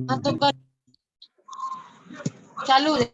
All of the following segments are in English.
a tocar. Salude.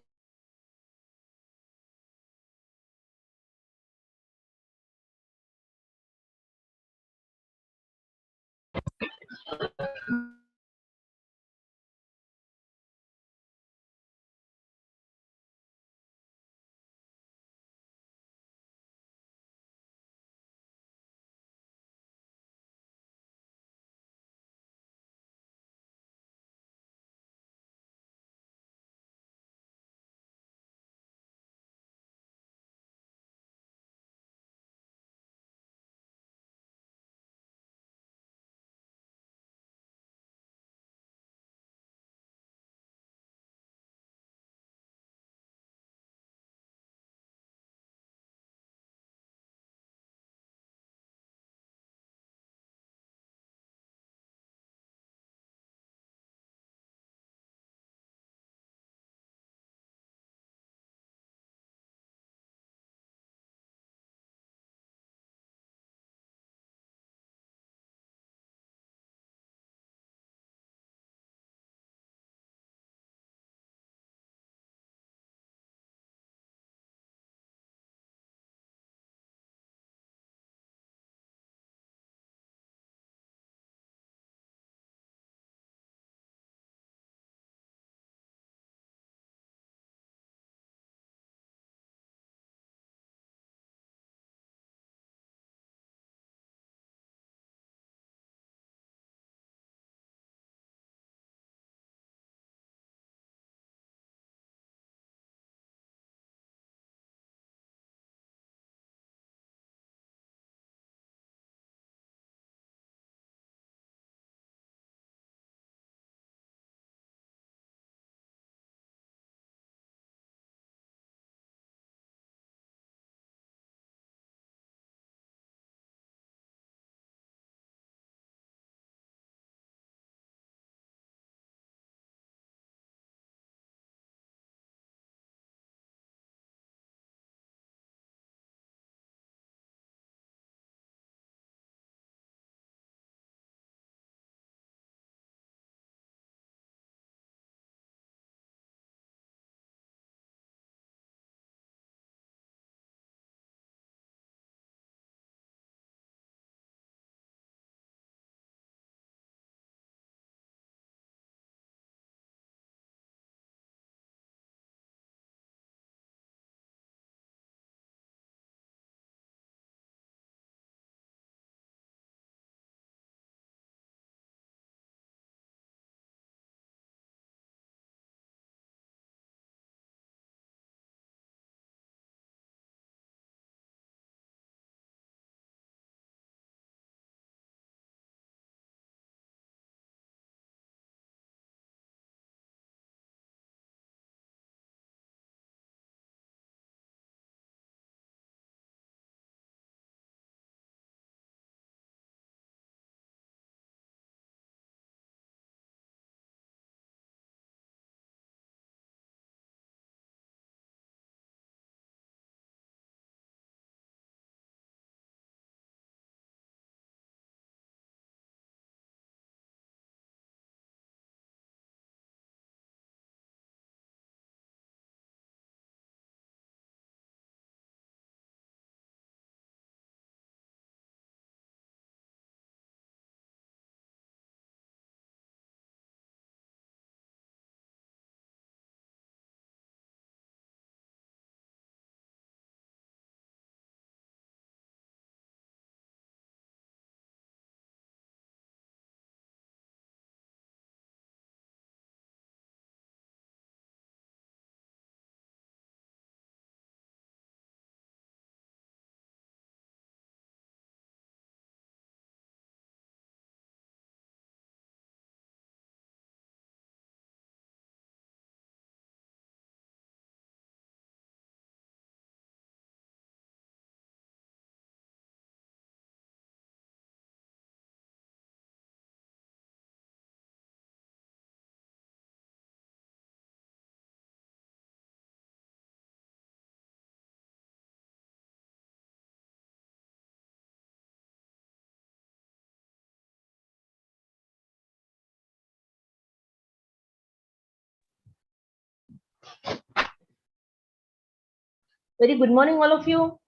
Very good morning, all of you.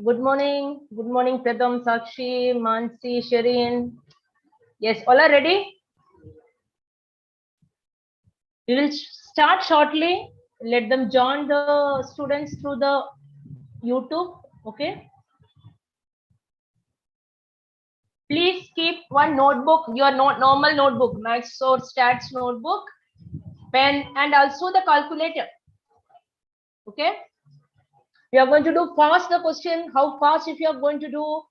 Good morning. Good morning, Pratham, Sakshi, Mansi, Shireen. Yes, all are ready? We will start shortly. Let them join the students through the YouTube. Okay. Please keep one notebook, your normal notebook, maths or stats notebook, pen, and also the calculator. Okay. We are going to do fast the question. How fast if you are going to do,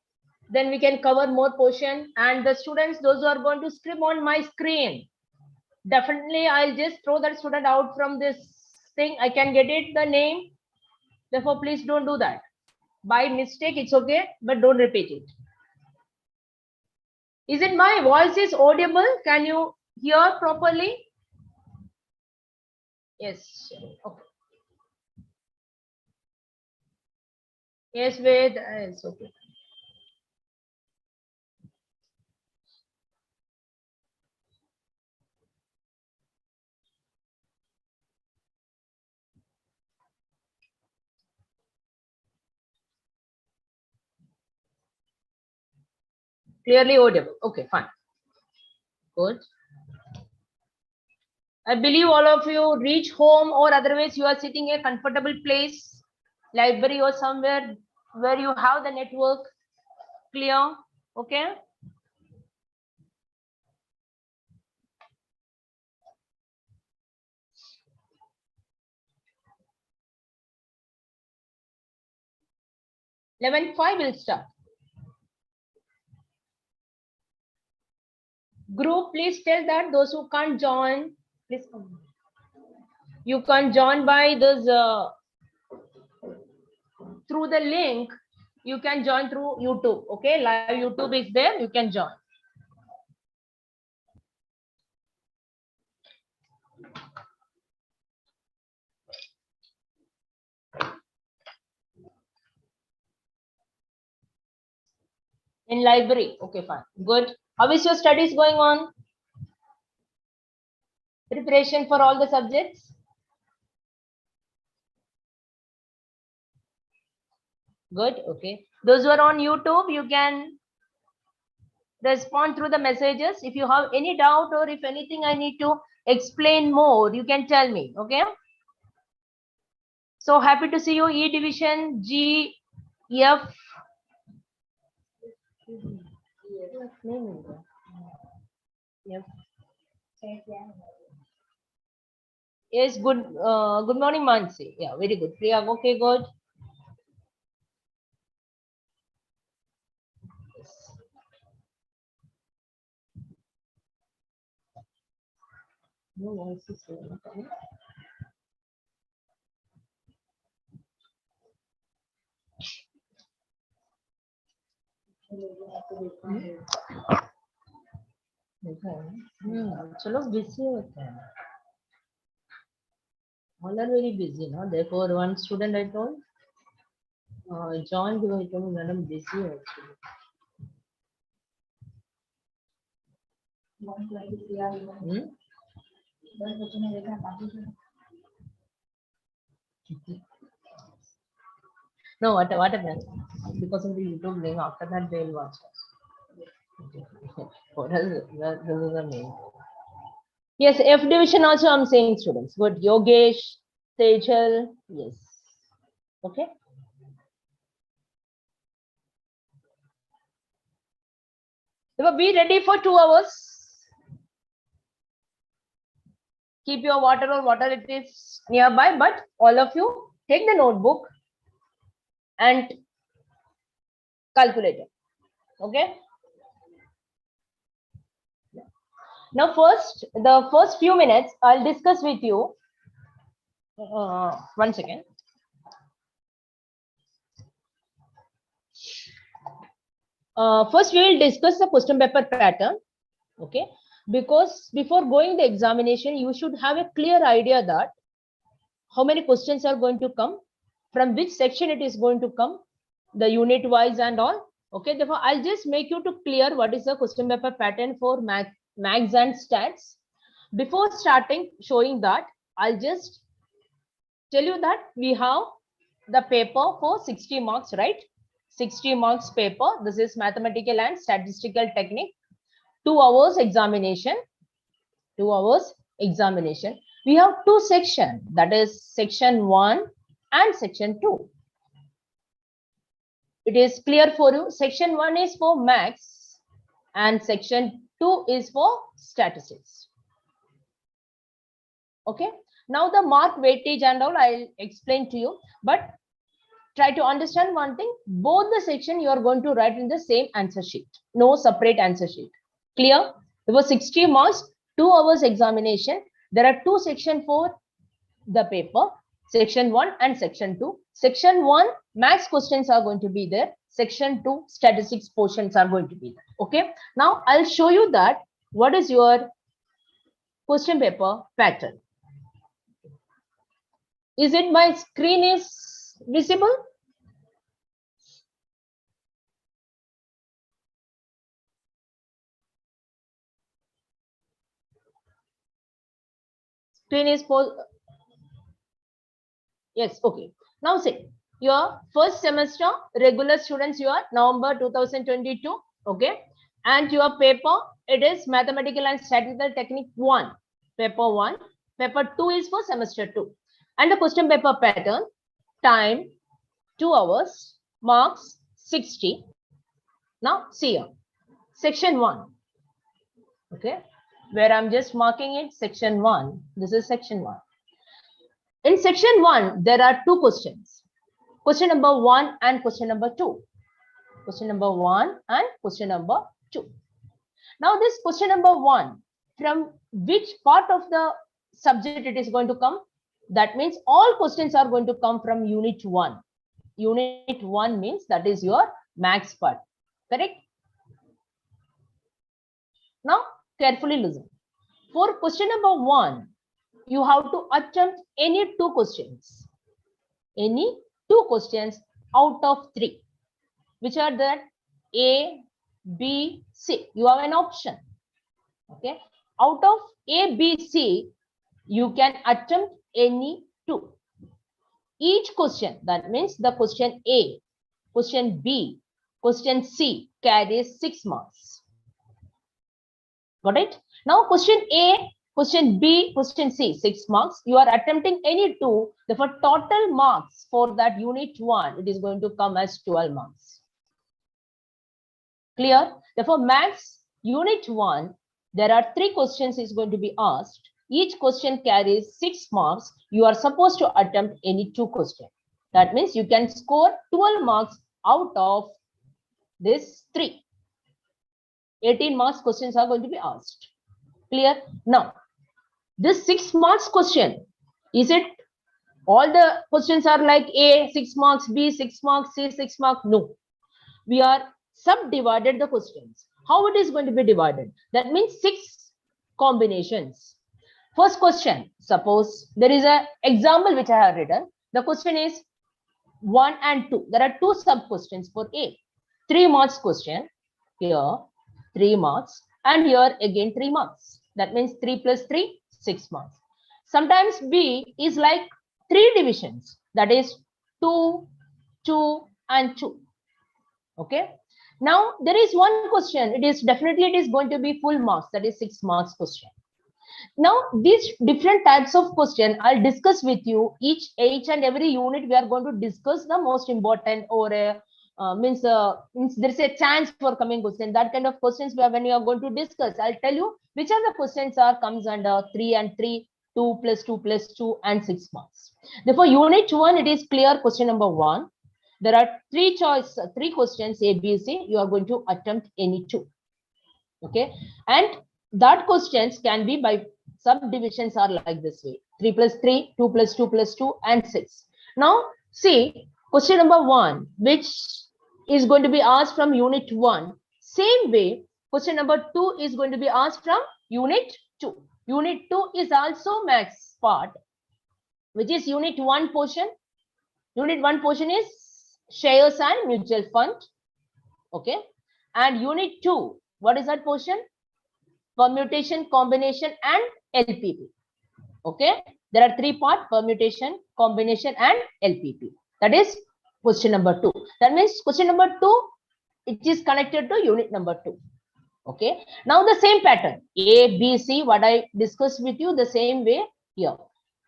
then we can cover more portion. And the students, those who are going to scribble on my screen, definitely I'll just throw that student out from this thing. I can get it, the name. Therefore, please don't do that. By mistake, it's okay, but don't repeat it. Is it my voice is audible? Can you hear properly? Yes. Okay. Yes, wait. It's okay. Clearly audible. Okay, fine. Good. I believe all of you reach home, or otherwise you are sitting in a comfortable place, library or somewhere where you have the network clear. Okay. Level 5 will start. Group, please tell that those who can't join, please come. You can join by this through the link. You can join through YouTube. Okay, live YouTube is there. You can join. In library. Okay, fine. Good. How is your studies going on? Preparation for all the subjects? Good. Okay. Those who are on YouTube, you can respond through the messages. If you have any doubt or if anything I need to explain more, you can tell me. Okay. So happy to see you. E division, G, F. Yes, good. Good morning, Mansi. Yeah, very good. Priya, okay, good. No voice is okay. चलो busy होते हैं. All are very busy, no? Therefore, one student I told, John, I told madam busy actually. No, what happened? Because of the YouTube link, after that they will watch us. What is it? This is the main. Yes, F division also I'm saying students. Good. Yogesh, Tejal, yes. Okay. Be ready for 2 hours. Keep your water or water it is nearby, but all of you take the notebook and calculator. Okay. Now the first few minutes I'll discuss with you. 1 second. First we will discuss the question paper pattern. Okay. Because before going the examination, you should have a clear idea that how many questions are going to come, from which section it is going to come, the unit wise and all. Okay, therefore I'll just make you to clear what is the question paper pattern for maths and stats. Before starting showing that, I'll just tell you that we have the paper for 60 marks, right? 60 marks paper. This is mathematical and statistical technique. 2 hours examination. 2 hours examination. We have two sections, that is section 1 and section 2. It is clear for you. Section 1 is for maths and section 2 is for statistics. Okay. Now the mark weightage and all I'll explain to you, but try to understand one thing. Both the section you are going to write in the same answer sheet. No separate answer sheet. Clear? There was 60 marks, 2 hours examination. There are two sections for the paper. Section 1 and section 2. Section 1, maths questions are going to be there. Section 2, statistics portions are going to be there. Okay. Now I'll show you that what is your question paper pattern. Is it my screen is visible? Screen is for, yes, okay. Now see, your first semester regular students, you are November 2022, okay, and your paper, it is mathematical and statistical technique 1, paper 1, paper 2 is for semester 2, and the question paper pattern, time 2 hours, marks 60. Now see here, section 1, okay, where I'm just marking it, section 1, this is section 1. In section 1, there are two questions. Question number 1 and question number 2. Question number 1 and question number 2. Now this question number 1, from which part of the subject it is going to come? That means all questions are going to come from unit 1. Unit 1 means that is your maths part. Correct? Now carefully listen. For question number 1, you have to attempt any two questions. Any two questions out of 3. Which are that? A, B, C. You have an option. Okay. Out of A, B, C, you can attempt any two. Each question, that means the question A, question B, question C carries 6 marks. Got it? Now question A, question B, question C, 6 marks. You are attempting any two. Therefore, total marks for that unit 1, it is going to come as 12 marks. Clear? Therefore, maths unit 1, there are 3 questions is going to be asked. Each question carries 6 marks. You are supposed to attempt any 2 questions. That means you can score 12 marks out of this 3. 18 marks questions are going to be asked. Clear? Now, this 6 marks question, is it all the questions are like A 6 marks, B 6 marks, C 6 marks? No. We are subdivided the questions. How it is going to be divided? That means 6 combinations. First question, suppose there is an example which I have written. The question is 1 and 2. There are 2 sub questions for A. 3 marks question. Here 3 marks and here again 3 marks. That means 3 plus 3, 6 marks. Sometimes B is like 3 divisions. That is 2, 2 and 2. Okay. Now there is one question. It is going to be full marks. That is 6 marks question. Now these different types of question I'll discuss with you. Each and every unit we are going to discuss the most important or means there's a chance for coming question. That kind of questions when you are going to discuss, I'll tell you which are the questions comes under 3 and 3, 2 plus 2 plus 2 and 6 marks. Therefore, unit 1, it is clear. Question number 1. There are 3 questions A, B, C. You are going to attempt any 2. Okay, and that questions can be by subdivisions are like this way: 3 plus 3, 2 plus 2 plus 2 and 6. Now see question number 1, which is going to be asked from unit 1. Same way, question number 2 is going to be asked from unit 2. Unit 2 is also maths part, which is unit 1 portion. Unit 1 portion is shares and mutual fund. Okay, and unit 2, what is that portion? Permutation, combination and LPP. Okay, There are three parts: permutation, combination, and LPP. That is question number 2. That means question number 2, it is connected to unit number 2. Okay. Now the same pattern, A, B, C, what I discussed with you, the same way here.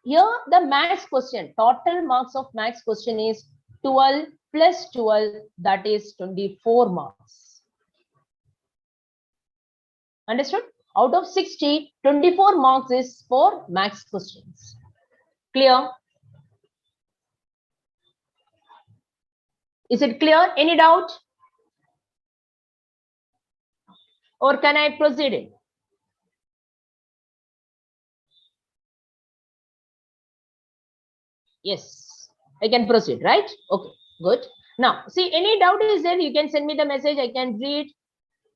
Here the max question, total marks of max question is 12 plus 12, that is 24 marks. Understood? Out of 60, 24 marks is for max questions. Clear? Is it clear? Any doubt? Or can I proceed it? Yes, I can proceed, right? Okay, good. Now, see, any doubt is there, you can send me the message, I can read,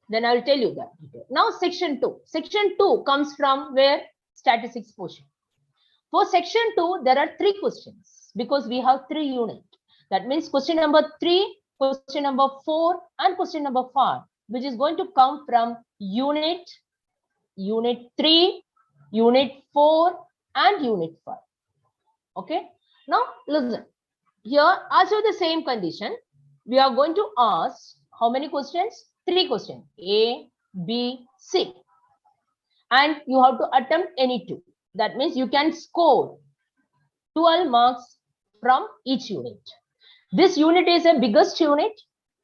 then I'll tell you that. Okay. Now, section 2. Section 2 comes from where? Statistics portion. For section 2, there are 3 questions because we have 3 units. That means question number 3, question number 4, and question number 5, which is going to come from unit 3, unit 4, and unit 5. Okay. Now, listen. Here, also the same condition. We are going to ask how many questions? 3 questions. A, B, C. And you have to attempt any 2. That means you can score 12 marks from each unit. This unit is a biggest unit.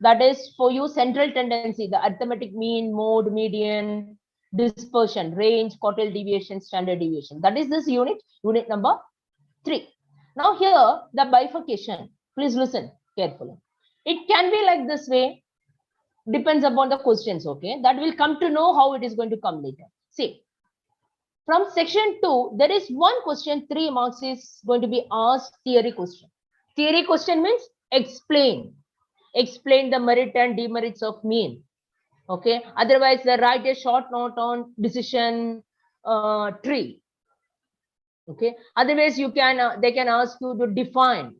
That is for you central tendency, the arithmetic mean, mode, median, dispersion, range, quartile deviation, standard deviation. That is this unit, unit number 3. Now here, the bifurcation, please listen carefully. It can be like this way, depends upon the questions, okay? That will come to know how it is going to come later. See, from section 2, there is one question, 3 marks is going to be asked, theory question. Theory question means explain the merit and demerits of mean. Okay, otherwise they write a short note on decision tree. Okay, otherwise you can they can ask you to define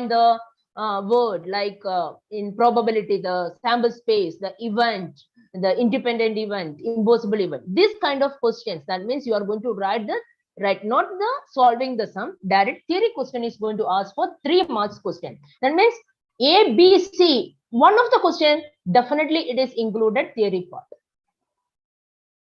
the word, like in probability, the sample space, the event, the independent event, impossible event, this kind of questions. That means you are going to write not the solving the sum, direct theory question is going to ask for 3 marks question. That means A, B, C, one of the question, definitely it is included theory part.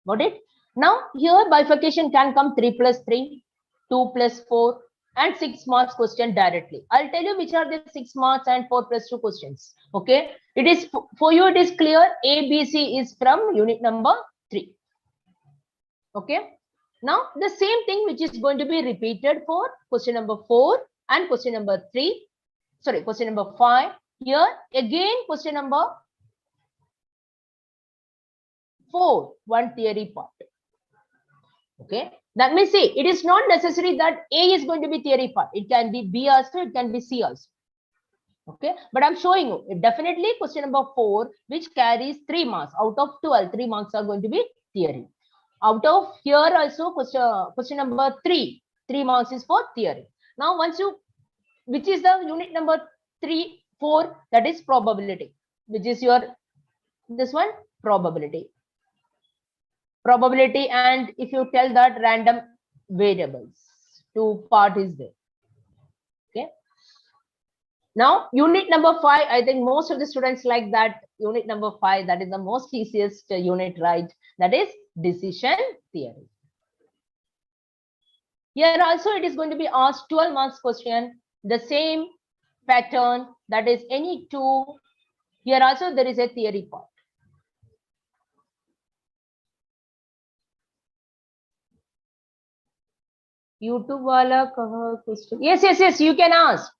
Got it? Now here bifurcation can come 3 plus 3, 2 plus 4, and 6 marks question directly. I'll tell you which are the 6 marks and 4 plus 2 questions. Okay, it is for you, it is clear. A, B, C is from unit number 3. Okay, now the same thing which is going to be repeated for question number 4 and question number 3. Sorry, question number 5. Here again question number 4, one theory part. Okay, that means see, it is not necessary that A is going to be theory part. It can be B also, it can be C also. Okay, but I'm showing you definitely question number 4, which carries 3 marks out of 12. 3 marks are going to be theory. Out of here also question number 3 marks is for theory. Now once you, which is the unit number 3, 4, that is probability, which is your this one, probability, and if you tell that random variables, 2 part is there. Okay, now unit number 5, I think most of the students like that unit number 5, that is the most easiest unit, right? That is decision theory. Here also it is going to be asked 12 marks question, the same pattern, that is any 2. Here also there is a theory part. YouTube wala kaha question? Yes, you can ask.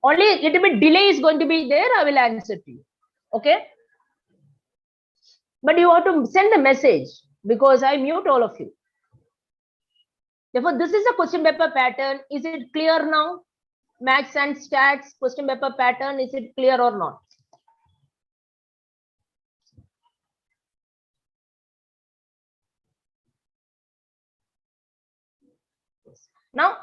Only a little bit delay is going to be there, I will answer to you. Okay, but you have to send the message because I mute all of you. Therefore, this is a question paper pattern. Is it clear now? Maths and stats question paper pattern, is it clear or not? Now,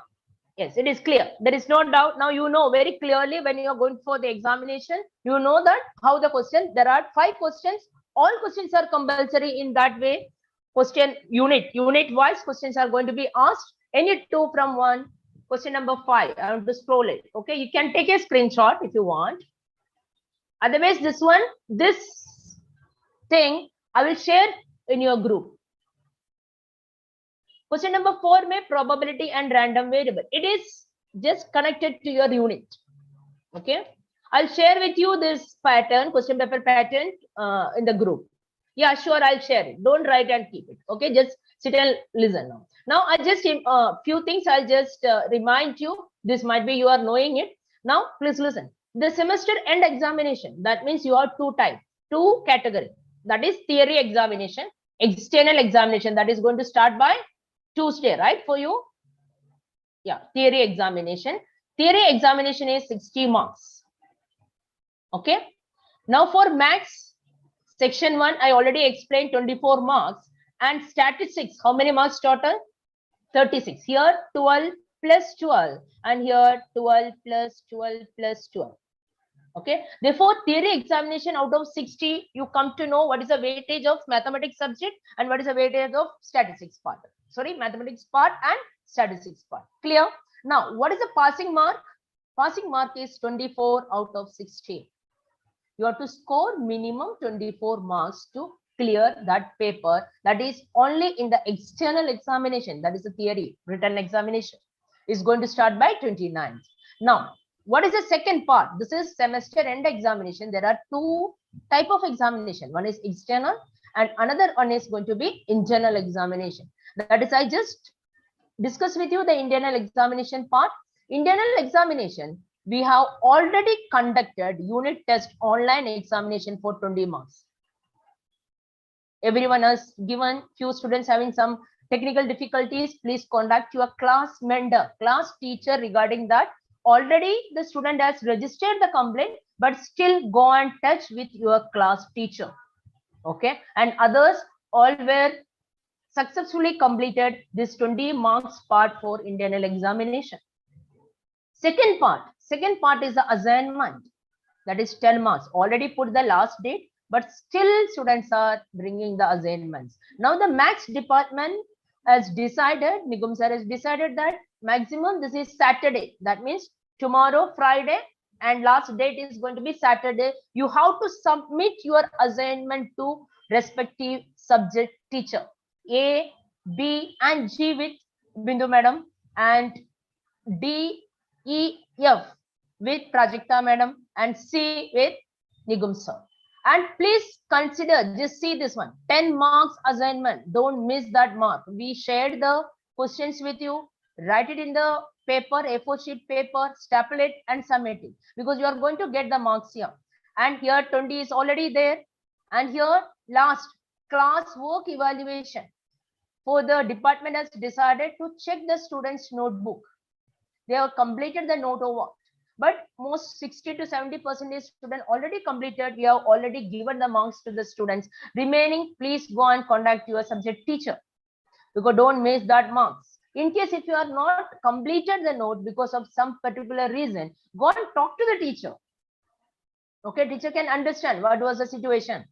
yes, it is clear. There is no doubt. Now you know very clearly when you are going for the examination, you know that how the question, there are 5 questions. All questions are compulsory in that way. Question unit wise questions are going to be asked. Any two from one. Question number 5. I want to scroll it. Okay, you can take a screenshot if you want. Otherwise, this one, this thing, I will share in your group. Question number 4 may probability and random variable. It is just connected to your unit. Okay, I'll share with you this pattern, question paper pattern in the group. Yeah, sure, I'll share it. Don't write and keep it. Okay, just sit and listen now. Now, I just few things I'll just remind you. This might be you are knowing it. Now, please listen. The semester end examination. That means you have two categories. That is theory examination, external examination. That is going to start by Tuesday, right? For you, yeah, theory examination. Theory examination is 60 marks. Okay. Now for maths, section 1, I already explained 24 marks. And statistics, how many marks total? 36. Here 12 plus 12. And here 12 plus 12 plus 12. Okay. Therefore, theory examination out of 60, you come to know what is the weightage of mathematics subject and what is the weightage of statistics part. Sorry, mathematics part and statistics part. Clear? Now, what is the passing mark? Passing mark is 24 out of 16. You have to score minimum 24 marks to clear that paper. That is only in the external examination. That is the theory written examination. Is going to start by 29th. Now, what is the second part? This is semester end examination. There are two type of examination. One is external and another one is going to be internal examination. That is, I just discussed with you the internal examination part. Internal examination, we have already conducted unit test online examination for 20 marks. Everyone has given. Few students having some technical difficulties. Please contact your class mentor, class teacher regarding that. Already the student has registered the complaint, but still go and touch with your class teacher. Okay, and others all were successfully completed this 20 marks part for internal examination. Second part is the assignment. That is 10 marks. Already put the last date, but still students are bringing the assignments. Now the maths department has decided, Nigum sir has decided that maximum this is Saturday. That means tomorrow Friday and last date is going to be Saturday. You have to submit your assignment to respective subject teacher. A, B and G with Bindu madam and D, E, F with Prajakta madam and C with Nigum sir. And please consider, just see this one, 10 marks assignment. Don't miss that mark. We shared the questions with you. Write it in the paper, A4 sheet paper, staple it and submit it, because you are going to get the marks here. And here 20 is already there. And here last, class work evaluation. For the department has decided to check the students' notebook. They have completed the note over. But most 60 to 70% student already completed. We have already given the marks to the students. Remaining, please go and contact your subject teacher, because don't miss that marks. In case if you are not completed the note because of some particular reason, go and talk to the teacher. Okay, teacher can understand what was the situation.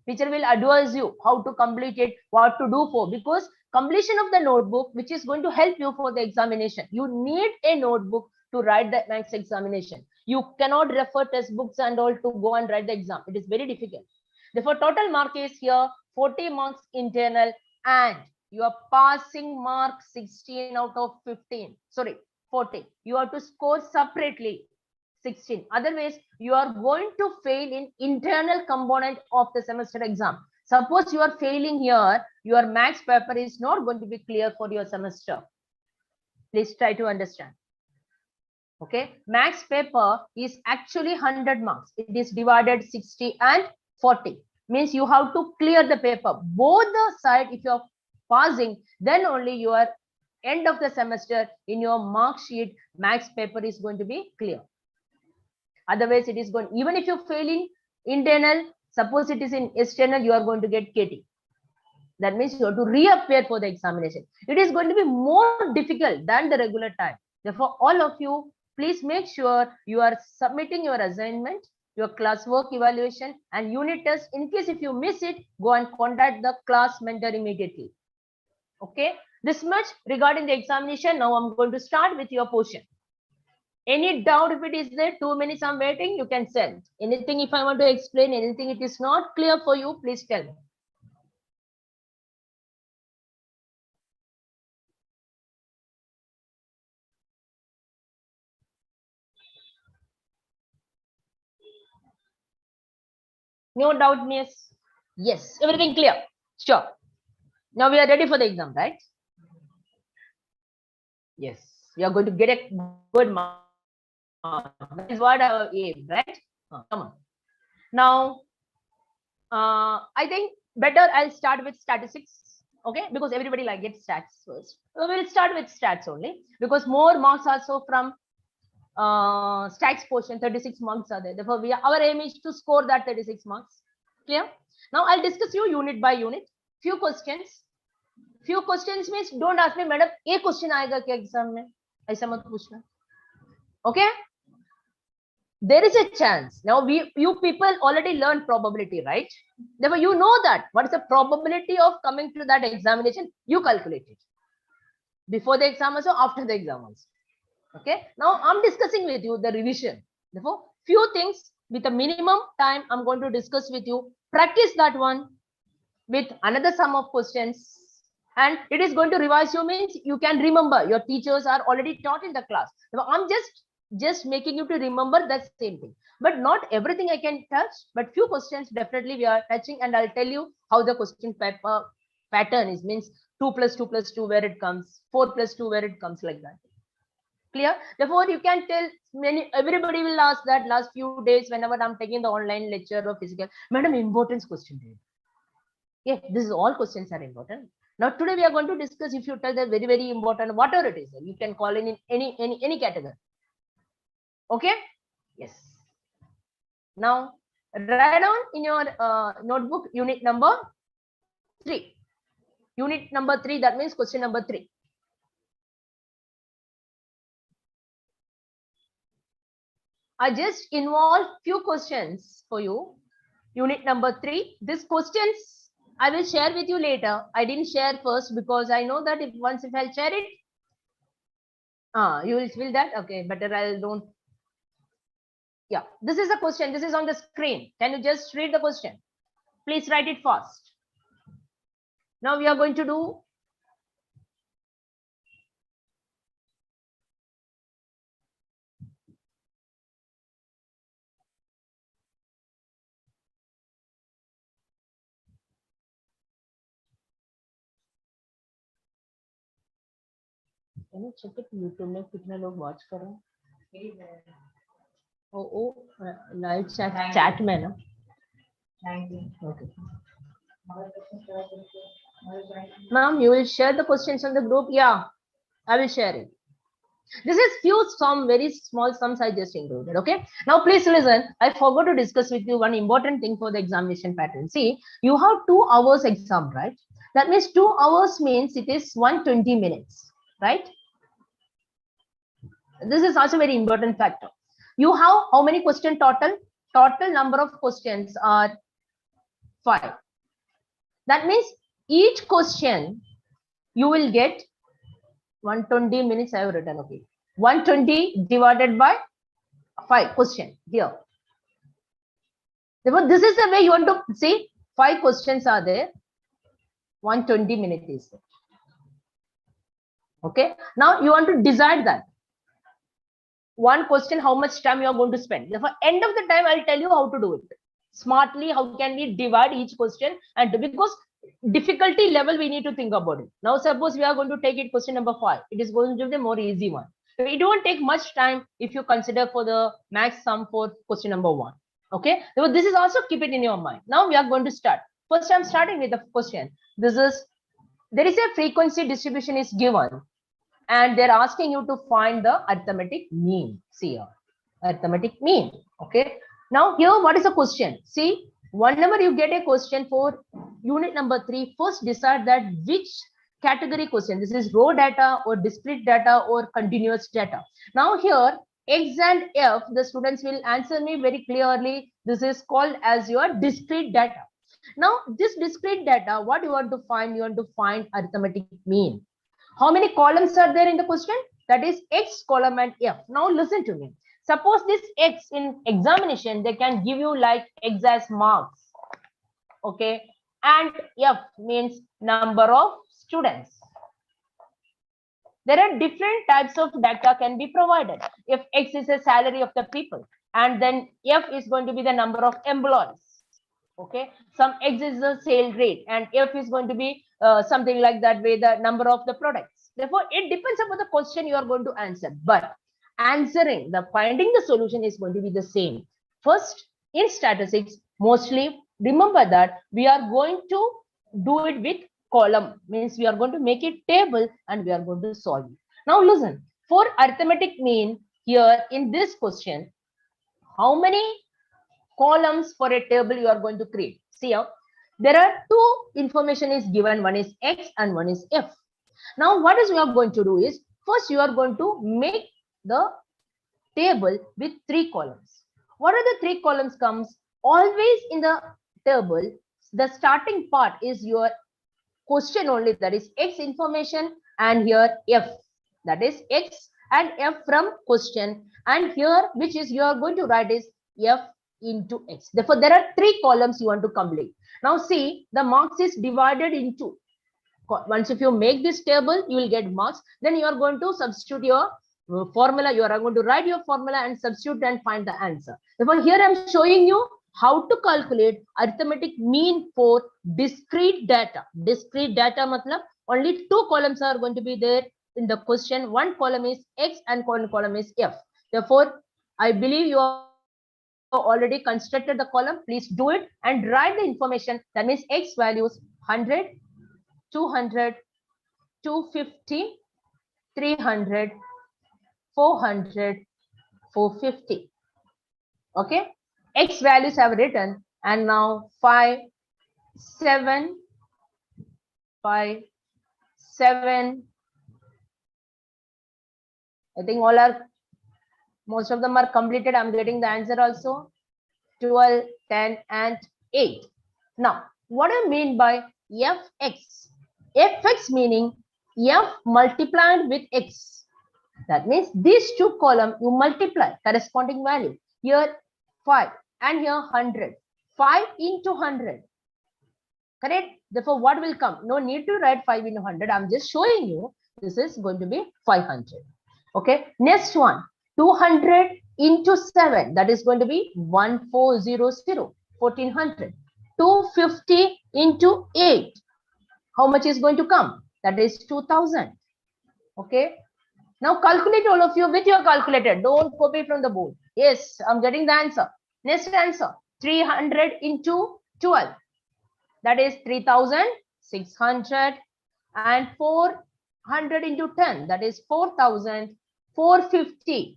Teacher will advise you how to complete it, what to do for, because completion of the notebook, which is going to help you for the examination. You need a notebook to write the next examination. You cannot refer textbooks and all to go and write the exam. It is very difficult. Therefore, total mark is here 40 marks internal, and your passing mark 16 out of 15. Sorry, 40. You have to score separately 16. Otherwise, you are going to fail in internal component of the semester exam. Suppose you are failing here, your maths paper is not going to be clear for your semester. Please try to understand. Okay, maths paper is actually 100 marks. It is divided 60 and 40. Means you have to clear the paper. Both the side, if you are passing, then only your end of the semester in your mark sheet, maths paper is going to be clear. Otherwise, it is going, even if you fail in internal, suppose it is in external, you are going to get KT. That means you have to reappear for the examination. It is going to be more difficult than the regular time. Therefore, all of you, please make sure you are submitting your assignment, your classwork evaluation and unit test. In case if you miss it, go and contact the class mentor immediately. Okay, this much regarding the examination. Now I'm going to start with your portion. Any doubt if it is there? 2 minutes I'm waiting, you can send. Anything if I want to explain, anything it is not clear for you, please tell me. No doubt, miss? Yes, everything clear. Sure. Now we are ready for the exam, right? Yes, you are going to get a good mark. That is what our aim, right? Come on. Now, I think better I'll start with statistics, okay? Because everybody like gets stats first. So we'll start with stats only because more marks also from stats portion. 36 marks are there. Therefore, our aim is to score that 36 marks. Clear? Now I'll discuss you unit by unit. Few questions. Few questions means don't ask me, madam, एक question आएगा क्या exam में? ऐसा मत पूछना. Okay? There is a chance. Now you people already learned probability, right? Therefore, you know that what is the probability of coming to that examination? You calculate it before the exam also, after the exam also. Okay. Now I'm discussing with you the revision. Therefore, few things with a minimum time I'm going to discuss with you. Practice that one with another sum of questions. And it is going to revise you means you can remember. Your teachers are already taught in the class. Now, I'm just making you to remember that same thing. But not everything I can touch, but few questions definitely we are touching, and I'll tell you how the question paper pattern is. Means 2 plus 2 plus 2 where it comes, 4 plus 2 where it comes, like that. Clear? Therefore, you can tell everybody will ask that last few days whenever I'm taking the online lecture or physical, madam, importance question. Yeah, this is all questions are important. Now today we are going to discuss, if you tell that very, very important, whatever it is, you can call in any category. Okay? Yes. Now write down in your notebook unit number 3. Unit number 3, that means question number 3. I just involve few questions for you. Unit number 3. These questions I will share with you later. I didn't share first because I know that if I'll share it, you will feel that. Okay, better I don't. Yeah, this is the question. This is on the screen. Can you just read the question? Please write it fast. Now we are going to do can you check it YouTube में कितने लोग watch कर रहे हैं? ओ live chat में ना? Okay. Ma'am, you will share the questions on the group. Yeah, I will share it. This is some very small sums I just included. Okay. Now please listen. I forgot to discuss with you one important thing for the examination pattern. See, you have 2 hours exam, right? That means 2 hours means it is 120 minutes, right? This is also very important factor. You have how many questions total? Total number of questions are 5. That means each question you will get 120 minutes. I have written, okay. 120 divided by 5 question here. Therefore, this is the way you want to see 5 questions are there. 120 minutes is there. Okay. Now you want to decide that. One question, how much time you are going to spend. Therefore, end of the time, I'll tell you how to do it. Smartly, how can we divide each question, and because difficulty level we need to think about it. Now suppose we are going to take it question number 5. It is going to be the more easy one. It won't take much time if you consider for the max sum for question number 1. Okay, so this is also keep it in your mind. Now we are going to start. First, I'm starting with the question. There is a frequency distribution is given, and they're asking you to find the arithmetic mean. See here, arithmetic mean. Okay. Now here, what is the question? See, whenever you get a question for unit number 3, first decide that which category question. This is raw data or discrete data or continuous data. Now here, X and F, the students will answer me very clearly. This is called as your discrete data. Now, this discrete data, what you want to find? You want to find arithmetic mean. How many columns are there in the question? That is X column and F. Now listen to me. Suppose this X in examination, they can give you like X as marks. Okay. And F means number of students. There are different types of data can be provided. If X is a salary of the people, and then F is going to be the number of employees. Okay, some X is the sale rate, and F is going to be something like that way, the number of the products. Therefore, it depends upon the question you are going to answer. But answering, the finding the solution is going to be the same. First, in statistics, mostly remember that we are going to do it with column, means we are going to make it table and we are going to solve it. Now listen, for arithmetic mean here in this question, how many columns for a table you are going to create? See here, there are two information is given, one is X and one is F. Now what is you are going to do is, first you are going to make the table with 3 columns. What are the 3 columns comes? Always in the table, the starting part is your question only, that is X information, and here F, that is X and F from question, and here which is you are going to write is F into X. Therefore, there are 3 columns you want to complete. Now see, the marks is divided into, once if you make this table, you will get marks. Then you are going to substitute your formula. You are going to write your formula and substitute and find the answer. Therefore, here I am showing you how to calculate arithmetic mean for discrete data. Discrete data matlab only 2 columns are going to be there in the question. One column is X and one column is F. Therefore, I believe you are already constructed the column. Please do it and write the information. That means X values 100, 200, 250, 300, 400, 450. Okay. X values have written, and now 5, 7, 5, 7. I think all are, most of them are completed. I'm getting the answer also. 12, 10, and 8. Now, what I mean by Fx? Fx meaning F multiplied with X. That means these 2 columns you multiply corresponding value. Here 5 and here 100. 5 into 100. Correct? Therefore, what will come? No need to write 5 into 100. I'm just showing you this is going to be 500. Okay. Next one, 200 into 7. That is going to be 1400. 1400. 250 into 8. How much is going to come? That is 2000. Okay. Now calculate all of you with your calculator. Don't copy from the board. Yes, I'm getting the answer. Next answer, 300 into 12. That is 3600, and 400 into 10. That is 4450.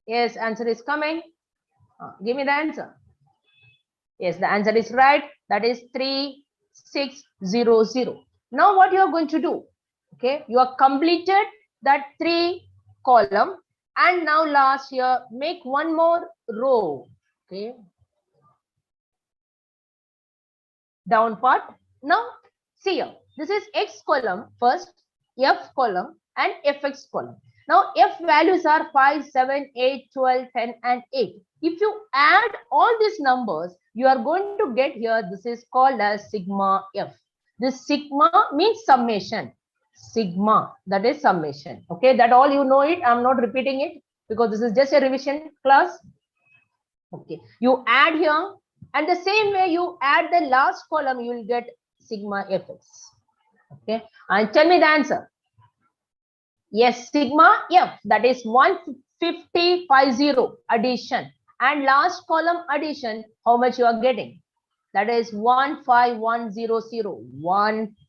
Yes, answer is coming. Give me the answer. Yes, the answer is right. That is 3600. Now what you are going to do? Okay, you have completed that 3 column, and now last here make one more row. Okay, down part. Now see here, this is X column first, F column, and Fx column. Now F values are 5, 7, 8, 12, 10, and 8. If you add all these numbers, you are going to get here, this is called as sigma F. This sigma means summation. Sigma, that is summation. Okay, that all you know it. I'm not repeating it because this is just a revision class. Okay, you add here, and the same way you add the last column, you will get sigma Fx. Okay, and tell me the answer. Yes, sigma F, that is 150, 50 addition, and last column addition, how much you are getting? That is 15100.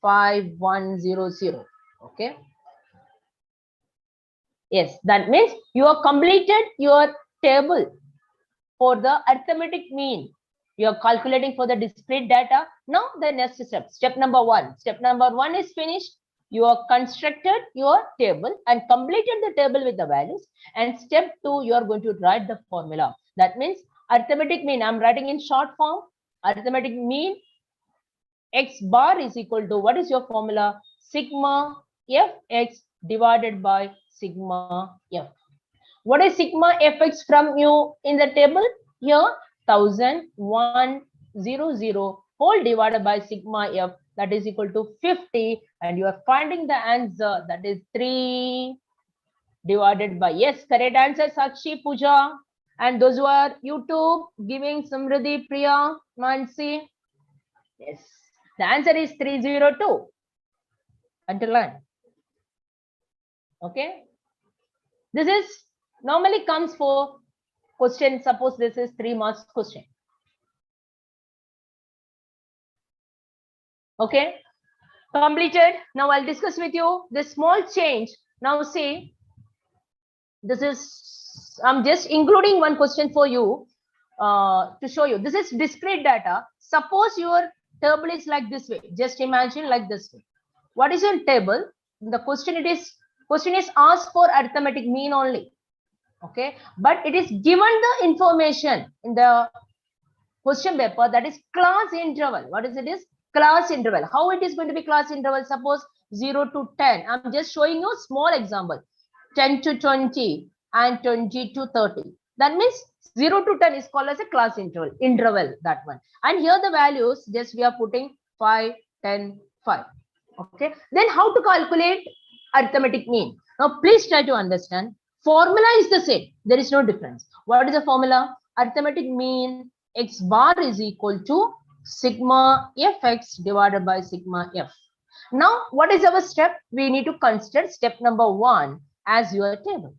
15100. Okay. Yes, that means you have completed your table for the arithmetic mean. You are calculating for the discrete data. Now the next step, step number 1. Step number 1 is finished. You have constructed your table and completed the table with the values. And step 2, you are going to write the formula. That means arithmetic mean, I'm writing in short form. Arithmetic mean X bar is equal to, what is your formula? Sigma Fx divided by sigma F. What is sigma Fx from you in the table? Here, 1100 whole divided by sigma F, that is equal to 50, and you are finding the answer, that is 3 divided by, yes, correct answer, Sakshi, Pooja, and those who are YouTube giving Samriddhi, Priya, Nancy. Yes, the answer is 302. Underline. Okay. This is normally comes for question. Suppose this is 3 marks question. Okay. Completed. Now I'll discuss with you this small change. Now see, this is, I'm just including one question for you to show you. This is discrete data. Suppose your table is like this way. Just imagine like this way. What is your table? The question is asked for arithmetic mean only. Okay, but it is given the information in the question paper, that is class interval. What is it? Is class interval. How it is going to be class interval? Suppose 0 to 10. I'm just showing you a small example. 10 to 20 and 20 to 30. That means 0 to 10 is called as a class interval, that one. And here the values, just we are putting 5, 10, 5. Okay, then how to calculate arithmetic mean? Now please try to understand. Formula is the same. There is no difference. What is the formula? Arithmetic mean X bar is equal to sigma Fx divided by sigma F. Now, what is our step? We need to consider step number 1 as your table.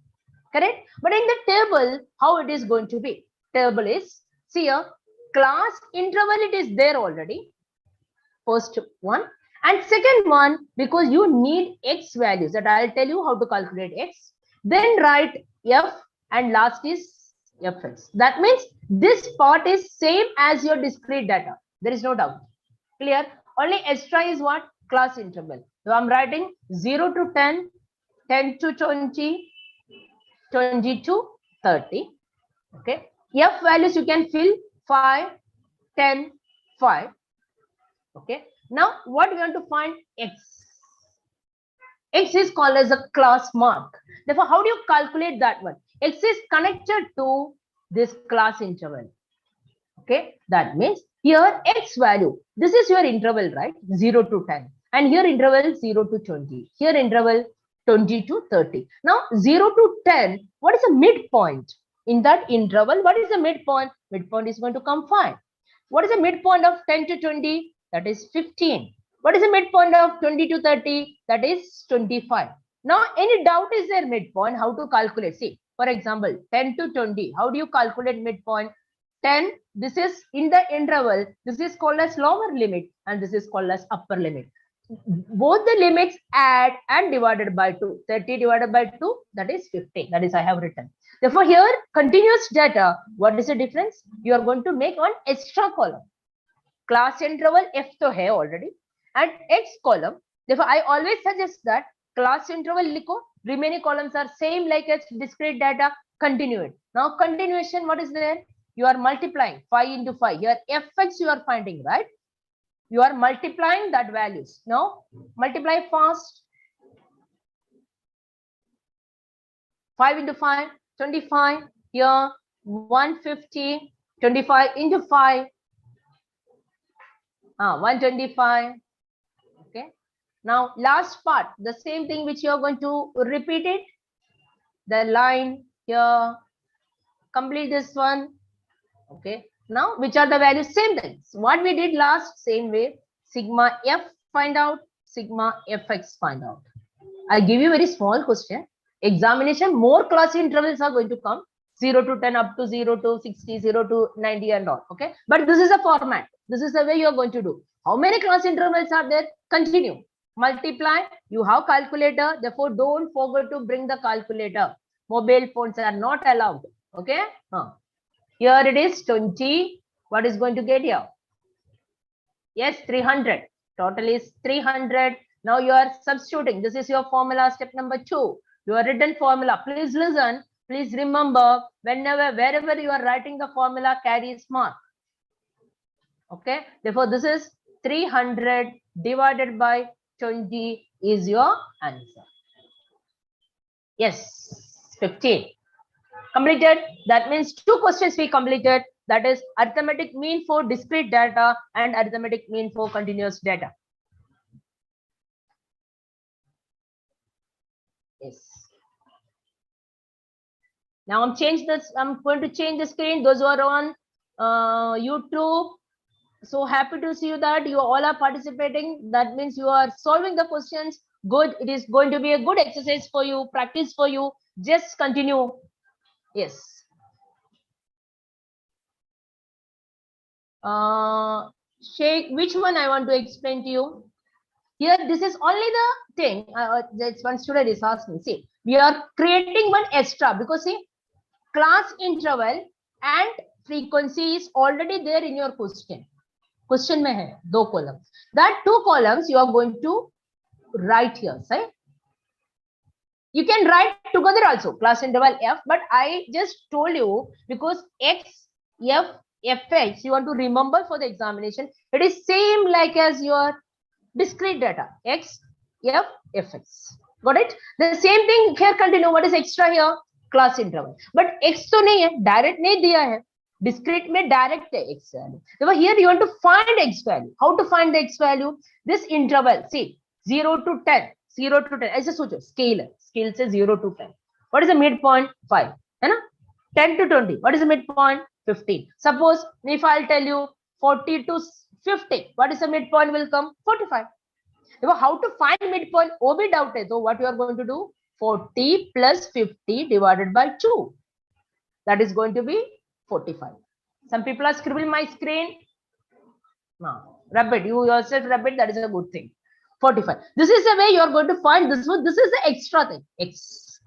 Correct? But in the table, how it is going to be? Table is, see here, class interval, it is there already. First one. And second one, because you need X values, that I'll tell you how to calculate X. Then write F and last is Fx. That means this part is same as your discrete data. There is no doubt. Clear? Only extra is what? Class interval. So I'm writing 0 to 10, 10 to 20, 20 to 30. Okay. F values you can fill 5, 10, 5. Okay. Now what we want to find? X. X is called as a class mark. Therefore, how do you calculate that one? X is connected to this class interval. Okay, that means here X value, this is your interval, right? 0 to 10. And here interval 0 to 20. Here interval 20 to 30. Now 0 to 10, what is the midpoint? In that interval, what is the midpoint? Midpoint is going to come 5. What is the midpoint of 10 to 20? That is 15. What is the midpoint of 20 to 30? That is 25. Now, any doubt is there midpoint? How to calculate? See, for example, 10 to 20. How do you calculate midpoint? 10, this is in the interval. This is called as lower limit and this is called as upper limit. Both the limits add and divided by 2. 30 divided by 2, that is 50. That is I have written. Therefore, here continuous data, what is the difference? You are going to make one extra column. Class interval F to hai already and X column. Therefore, I always suggest that class interval likho, remaining columns are same like as discrete data, continue it. Now continuation, what is there? You are multiplying 5 into 5. Here Fx you are finding, right? You are multiplying that values. Now multiply fast. 5 into 5, 25. Here 150, 25 into 5. 125. Okay. Now last part, the same thing which you are going to repeat it. The line here, complete this one. Okay. Now which are the values? Same things. What we did last, same way. Sigma F find out, sigma Fx find out. I give you very small question. Examination, more class intervals are going to come. 0 to 10 up to 0 to 60, 0 to 90 and all. Okay. But this is a format. This is the way you are going to do. How many class intervals are there? Continue. Multiply. You have calculator. Therefore, don't forget to bring the calculator. Mobile phones are not allowed. Okay. Here it is 20. What is going to get here? Yes, 300. Total is 300. Now you are substituting. This is your formula. Step number 2. Your written formula. Please listen. Please remember, wherever you are writing the formula, carries mark. Okay. Therefore, this is 300 divided by 20 is your answer. Yes, 15. Completed. That means 2 questions we completed. That is arithmetic mean for discrete data and arithmetic mean for continuous data. Yes. Now I'm going to change the screen. Those who are on YouTube, so happy to see you that you all are participating. That means you are solving the questions. Good. It is going to be a good exercise for you, practice for you. Just continue. Yes. Sheikh, which one I want to explain to you? Here, this is only the thing. That's one student is asking. See, we are creating one extra because see, class interval and frequency is already there in your question. Question mein hai 2 columns. That 2 columns you are going to write here. Say, you can write together also class interval f, but I just told you because x, f, fx you want to remember for the examination. It is same like as your discrete data x, f, fx. Got it? The same thing here. Continue. What is extra here? Class interval. But x तो नहीं है, direct नहीं दिया है. Discrete में direct है x value. So here you want to find x value. How to find the x value? This interval, see, 0 to 10, 0 to 10. ऐसे सोचो, scale है. Scale से 0 to 10. What is the midpoint? 5. है ना? 10 to 20. What is the midpoint? 15. Suppose if I'll tell you 40 to 50, what is the midpoint will come? 45. How to find midpoint? वो भी doubt है. So what you are going to do? 40 plus 50 divided by 2. That is going to be 45. Some people are scribbling my screen. No, rub it. You yourself rub it. That is a good thing. 45. This is the way you are going to find this one. This is the extra thing. X.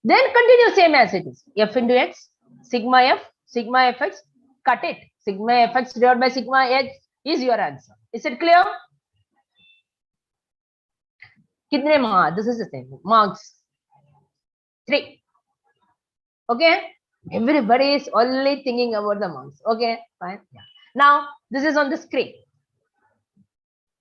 Then continue same as it is. F into x, sigma f, sigma fx. Cut it. Sigma fx divided by sigma x is your answer. Is it clear? Kitne marks? This is the thing. Marks 3. Okay. Everybody is only thinking about the marks. Okay, fine. Yeah. Now this is on the screen.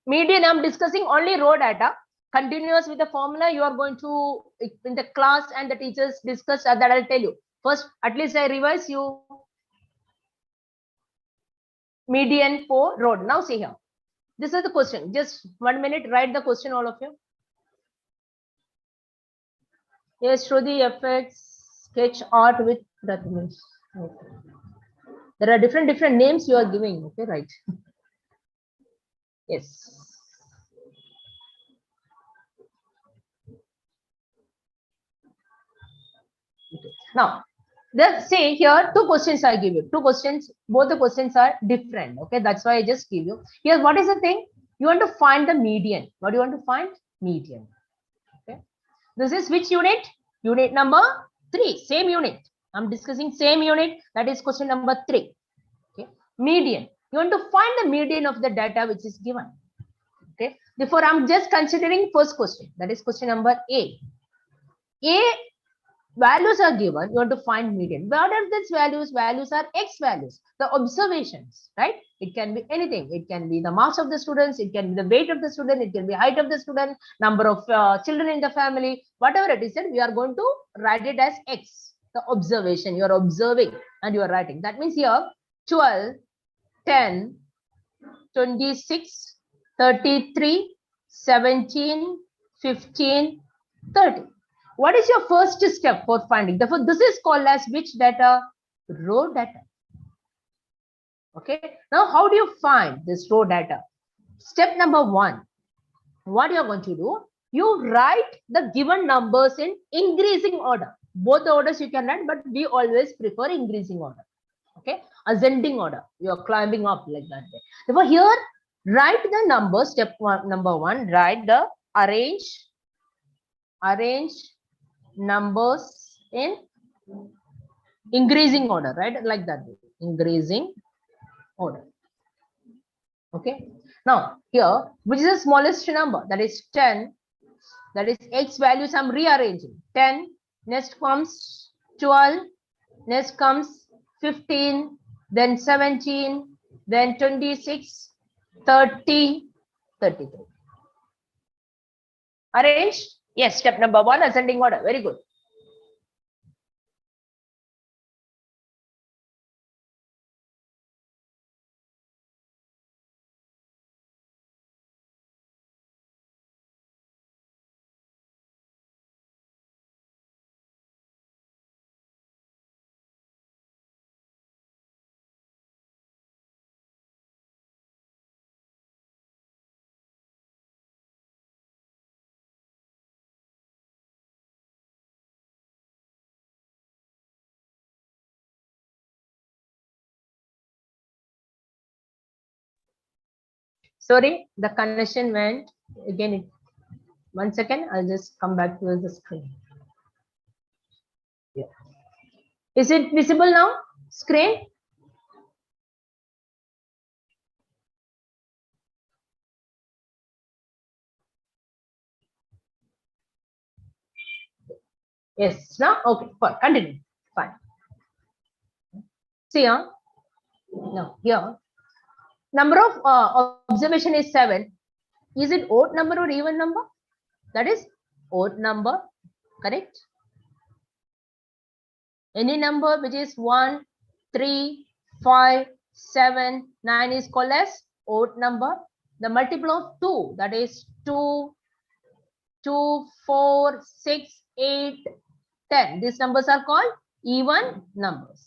Median, I'm discussing only raw data. Continuous with the formula you are going to in the class and the teachers discuss that I'll tell you. First, at least I revise you median for road. Now see here. This is the question. Just 1 minute, write the question, all of you. Yes, show the effects, sketch art with that means. Okay. There are different names you are giving. Okay, right. Yes. Okay. Now, let's say here 2 questions I give you. 2 questions, both the questions are different. Okay, that's why I just give you. Here, what is the thing? You want to find the median. What do you want to find? Median. Okay. This is which unit? Unit number 3. Same unit. I'm discussing same unit. That is question number 3. Okay. Median. You want to find the median of the data which is given. Okay. Therefore, I'm just considering first question. That is question number A. A values are given. You want to find median. What are these values? Values are x values. The observations, right? It can be anything. It can be the marks of the students. It can be the weight of the student. It can be height of the student, number of children in the family, whatever it is. We are going to write it as x. The observation you are observing and you are writing. That means here 12, 10, 26, 33, 17, 15, 30. What is your first step for finding? Therefore, this is called as which data? Raw data. Okay. Now, how do you find this raw data? Step number 1. What you are going to do? You write the given numbers in increasing order. Both the orders you can write, but we always prefer increasing order. Okay. Ascending order. You are climbing up like that. Therefore, here, write the numbers. Step number 1. Write the arrange numbers in increasing order, right? Like that, increasing order. Okay. Now here, which is the smallest number? That is 10. That is x values. I'm rearranging. 10. Next comes 12. Next comes 15. Then 17. Then 26. 30, 33. Arranged? Yes, step number 1, ascending order. Very good. Sorry, the connection went again. 1 second, I'll just come back to the screen. Yeah. Is it visible now? Screen? Yes, now? Okay, fine. Continue. Fine. See here. Now, here. Number of observation is 7. Is it odd number or even number? That is odd number, correct? Any number which is 1, 3, 5, 7, 9 is called as odd number. The multiple of 2, that is 2, 2, 4, 6, 8, 10. These numbers are called even numbers.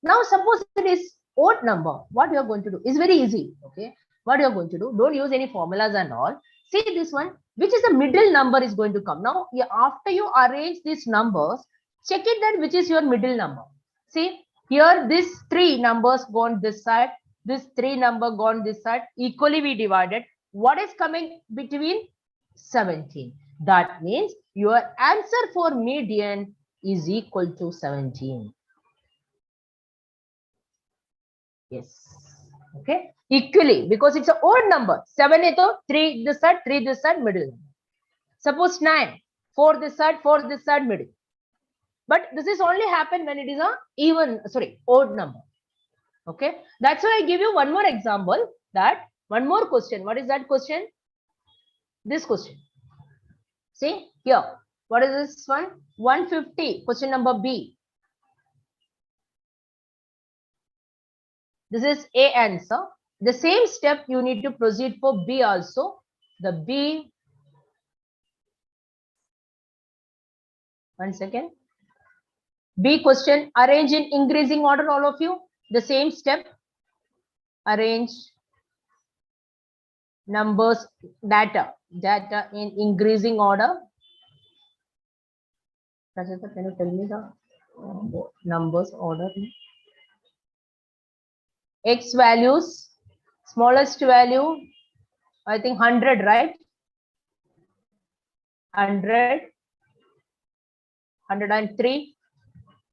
Now, suppose it is odd number. What you are going to do is very easy. Okay. What you are going to do, don't use any formulas and all. See this one, which is the middle number is going to come. Now, after you arrange these numbers, check it that which is your middle number. See, here these 3 numbers gone this side, this 3 number gone this side, equally we divided. What is coming between? 17. That means your answer for median is equal to 17. Yes. Okay. Equally, because it's an odd number. 7 is 3 this side, 3 this side, middle. Suppose 9, 4 this side, 4 this side, middle. But this is only happen when it is a odd number. Okay. That's why I give you one more example. That one more question. What is that question? This question. See here. What is this one? 150. Question number B. This is A answer. The same step you need to proceed for B also. The B. 1 second. B question, arrange in increasing order, all of you. The same step. Arrange numbers, data in increasing order. Rajata, can you tell me the numbers order? X values, smallest value, I think 100, right? 100, 103.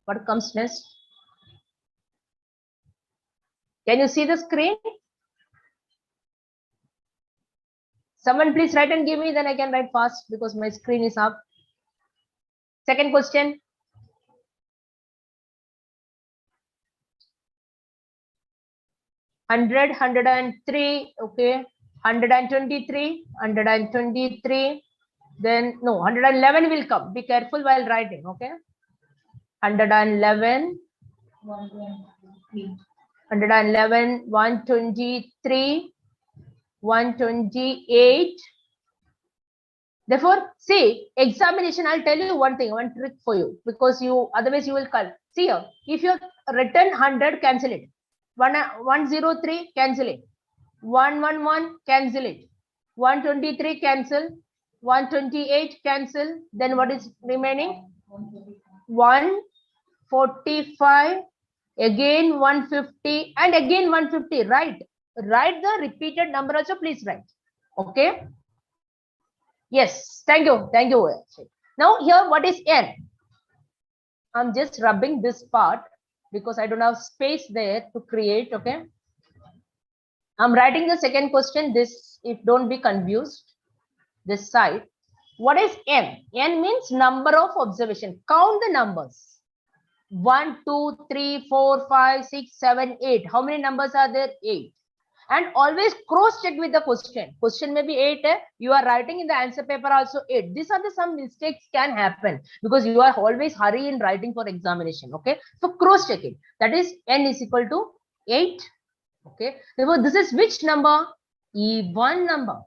What comes next? Can you see the screen? Someone please write and give me, then I can write fast because my screen is up. Second question. Hundred, 103, okay. 123, 123. Then no, 111 will come. Be careful while writing, okay. 111, 111, 123, 128. Therefore, see, examination, I'll tell you one thing, one trick for you, because you otherwise you will call. See here, if you written 100, cancel it. 103, cancel it. 111, cancel it. 123, cancel. 128, cancel. Then what is remaining? 145, again 150, and again 150. Write the repeated number also, please write. Okay. Yes, thank you. Now here, what is n? I'm just rubbing this part because I don't have space there to create. Okay. I'm writing the second question. This, if don't be confused, this side. What is n? N means number of observation. Count the numbers. 1, 2, 3, 4, 5, 6, 7, 8. How many numbers are there? 8. And always cross check with the question may be 8 you are writing in the answer paper also 8. These are the some mistakes can happen because you are always hurry in writing for examination. Okay, so cross check it. That is n is equal to 8. Okay, therefore this is which number? Even number.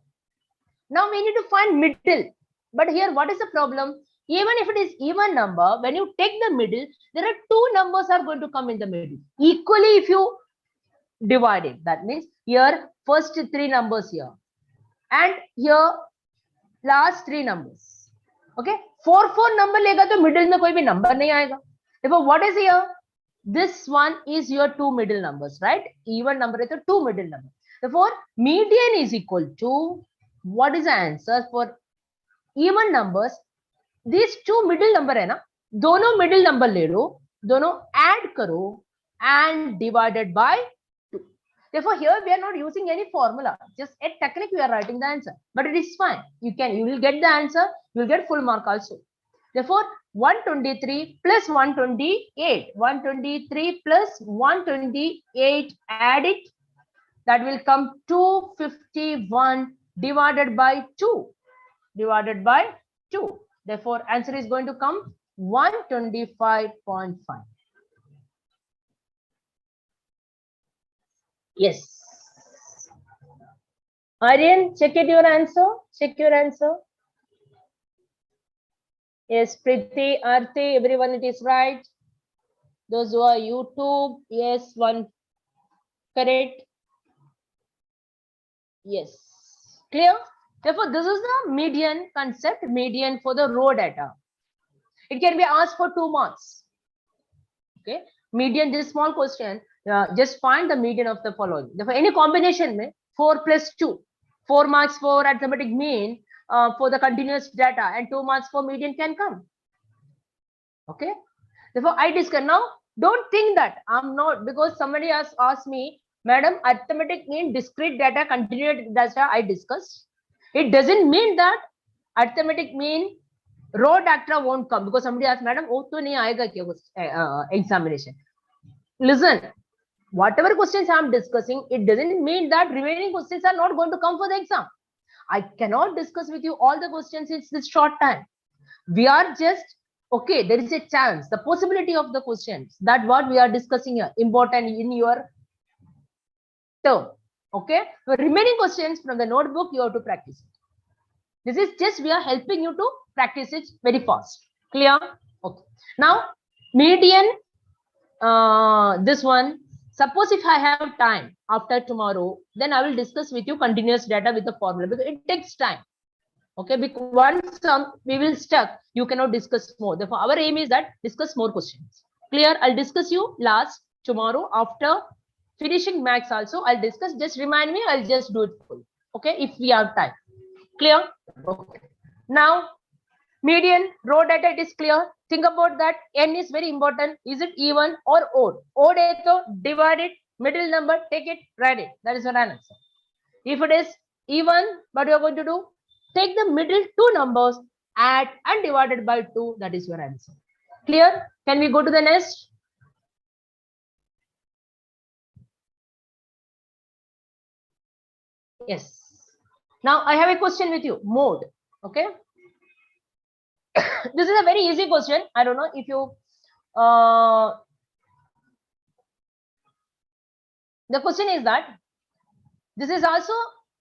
Now we need to find middle, but here what is the problem? Even if it is even number, when you take the middle, there are two numbers are going to come in the middle equally if you divide it. That means here first three numbers here and here last three numbers. Okay, 4 number lega to middle mein koi bhi number nahi aayega. Therefore what is here? This one is your two middle numbers, right? Even number is the two middle numbers. Therefore median is equal to, what is the answer for even numbers? These two middle number hai na, dono middle number le lo, dono add karo and divided by 2. Therefore here we are not using any formula, just a technique we are writing the answer, but it is fine. You will get the answer, you will get full mark also. Therefore 123 plus 128, 123 plus 128, add it, that will come 251 divided by 2, divided by 2. Therefore answer is going to come 125.5. Yes. Aryan, check it your answer. Check your answer. Yes, Priti, Arti, everyone, it is right. Those who are YouTube, yes, one correct. Yes, clear. Therefore, this is the median concept, median for the raw data. It can be asked for 2 marks. Okay, median, this small question, just find the median of the following. Therefore, any combination में 4 plus 2, 4 marks for arithmetic mean for the continuous data and 2 marks for median can come. Okay, therefore I discuss now. Don't think that I'm not, because somebody has asked me, madam, arithmetic mean discrete data, continuous data I discussed. It doesn't mean that arithmetic mean raw data won't come, because somebody asked, madam, oh to nahi aayega kya examination. Listen, whatever questions I'm discussing, it doesn't mean that remaining questions are not going to come for the exam. I cannot discuss with you all the questions in this short time. We are just, okay, there is a chance, the possibility of the questions, that what we are discussing here, important in your term. Okay, the remaining questions from the notebook, you have to practice it. This is just, we are helping you to practice it very fast. Clear? Okay. Now, median, this one, suppose if I have time after tomorrow, then I will discuss with you continuous data with the formula, because it takes time. Okay, because once we will stuck, you cannot discuss more. Therefore, our aim is that discuss more questions. Clear? I'll discuss you last tomorrow after finishing max also. I'll discuss, just remind me, I'll just do it full. Okay, if we have time. Clear? Okay. Now, median, raw data, it is clear. Think about that. N is very important. Is it even or odd? Odd is to divide it, middle number, take it, write it. That is your answer. If it is even, what you are going to do? Take the middle two numbers, add and divided by 2. That is your answer. Clear? Can we go to the next? Yes. Now I have a question with you. Mode. Okay. This is a very easy question. I don't know if you the question is that this is also,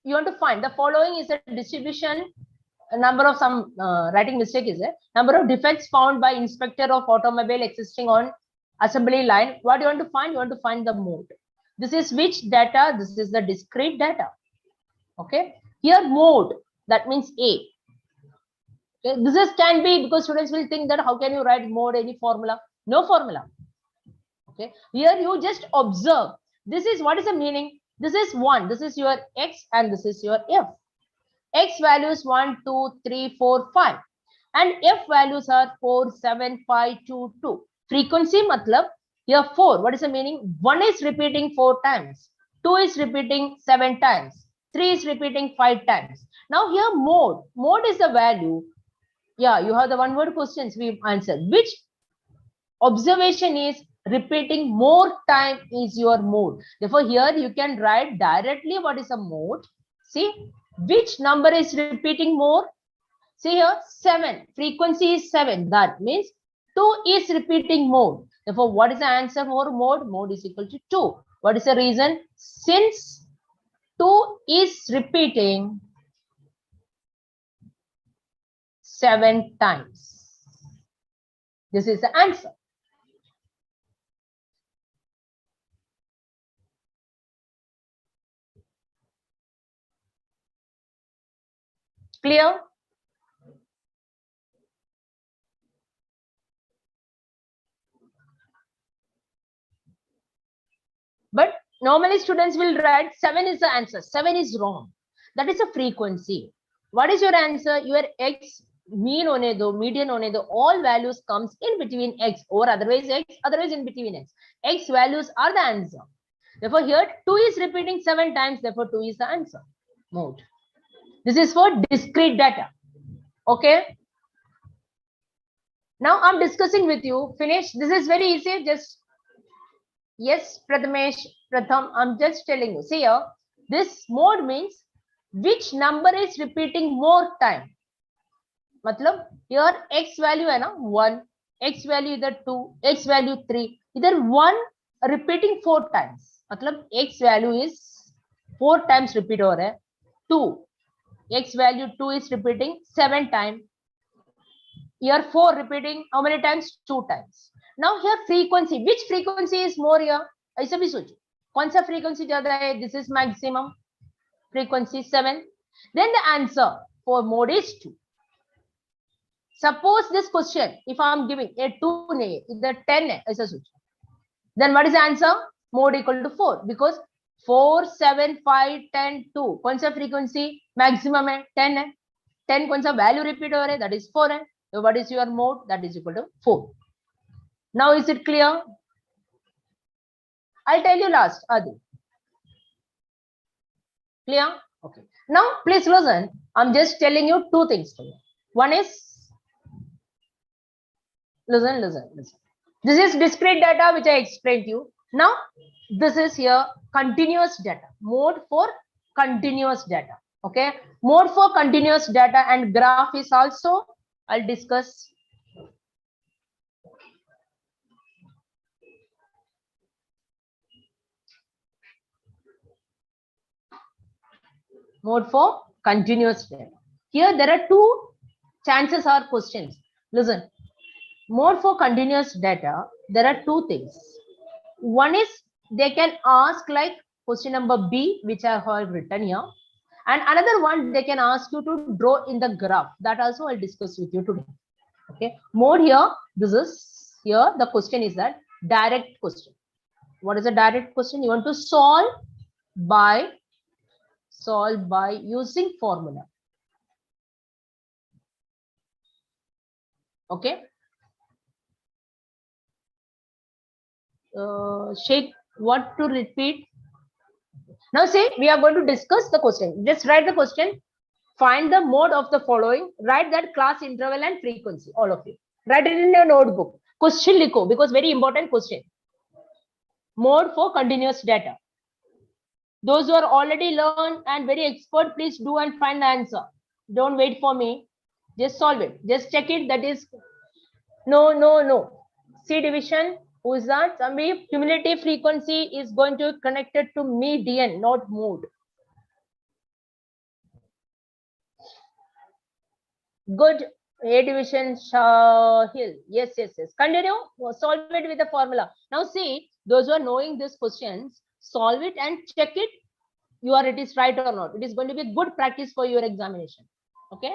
you want to find the following is a distribution, a number of some writing mistake is there, number of defects found by inspector of automobile existing on assembly line. What you want to find? You want to find the mode. This is which data? This is the discrete data. Okay, here mode, that means A. Okay, this is can be, because students will think that how can you write mode, any formula? No formula. Okay, here you just observe. This is, what is the meaning? This is 1, this is your X and this is your F. X values 1, 2, 3, 4, 5 and F values are 4, 7, 5, 2, 2. Frequency matlab here 4. What is the meaning? 1 is repeating 4 times, 2 is repeating 7 times, 3 is repeating 5 times. Now here mode. Mode is the value. Yeah, you have the one word questions we answered. Which observation is repeating more time is your mode. Therefore, here you can write directly what is a mode. See, which number is repeating more? See here, 7. Frequency is 7. That means 2 is repeating more. Therefore, what is the answer for mode? Mode is equal to 2. What is the reason? Since 2 is repeating 7 times. This is the answer. Clear? But normally students will write 7 is the answer. 7 is wrong. That is a frequency. What is your answer? Your x mean hone do, median hone do, all values comes in between x or otherwise x, otherwise in between x. X values are the answer. Therefore, here 2 is repeating 7 times. Therefore, 2 is the answer. Mode. This is for discrete data. Okay. Now I'm discussing with you. Finish. This is very easy. Just yes, Pratham, I'm just telling you. See here, this mode means which number is repeating more time. Matlab, here x value hai na 1, x value either 2, x value 3, either 1 repeating 4 times. Matlab, x value is 4 times repeat ho raha hai. 2, x value 2 is repeating 7 times. Here 4 repeating how many times? 2 times. Now here frequency, which frequency is more here? ऐसा भी सोचो, कौन सा frequency ज़्यादा है? This is maximum frequency 7. Then the answer for mode is 2. Suppose this question, if I am giving a 2 नहीं, either 10 है, ऐसा सोचो. Then what is the answer? Mode equal to 4 because 4, 7, 5, 10, 2. कौन सा frequency maximum है? 10 है. 10 कौन सा value repeat हो रहा है? That is 4 है. So what is your mode? That is equal to 4. Now is it clear? I'll tell you last, Adi. Clear? Okay. Now please listen. I'm just telling you 2 things for you. One is, listen. This is discrete data which I explained to you. Now this is here continuous data. Mode for continuous data. Okay. Mode for continuous data and graph is also I'll discuss. Mode for continuous data. Here there are 2 chances or questions. Listen, mode for continuous data, there are 2 things. One is they can ask like question number B, which I have written here. And another one, they can ask you to draw in the graph. That also I'll discuss with you today. Okay. Mode here, this is here. The question is that direct question. What is a direct question? You want to solve by using formula. Okay. Sheikh, what to repeat? Now see, we are going to discuss the question. Just write the question. Find the mode of the following. Write that class interval and frequency. All of you. Write it in your notebook. Question likho because very important question. Mode for continuous data. Those who are already learned and very expert, please do and find the answer. Don't wait for me. Just solve it. Just check it. That is no. C division. Who is that? Sambi, cumulative frequency is going to be connected to median, not mode. Good. A division Shahil. Yes. Continue. Solve it with the formula. Now see, those who are knowing these questions, solve it and check it. It is right or not. It is going to be good practice for your examination. Okay.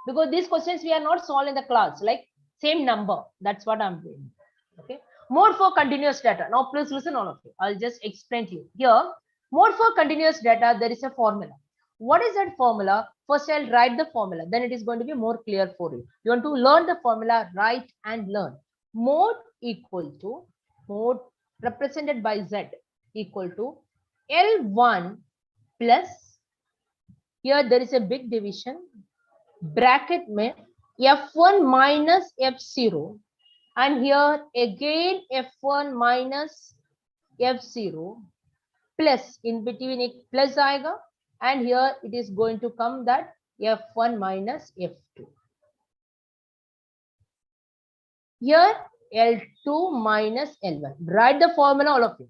Because these questions we are not solved in the class, like same number. That's what I'm doing. Okay. Mode for continuous data. Now please listen all of you. I'll just explain to you. Here, mode for continuous data, there is a formula. What is that formula? First, I'll write the formula. Then it is going to be more clear for you. You want to learn the formula, write and learn. Mode equal to, mode represented by Z equal to L1 plus, here there is a big division, bracket mein F1 minus F0 and here again F1 minus F0 plus, in between एक plus आएगा, and here it is going to come that F1 minus F2. Here L2 minus L1. Write the formula, all of you.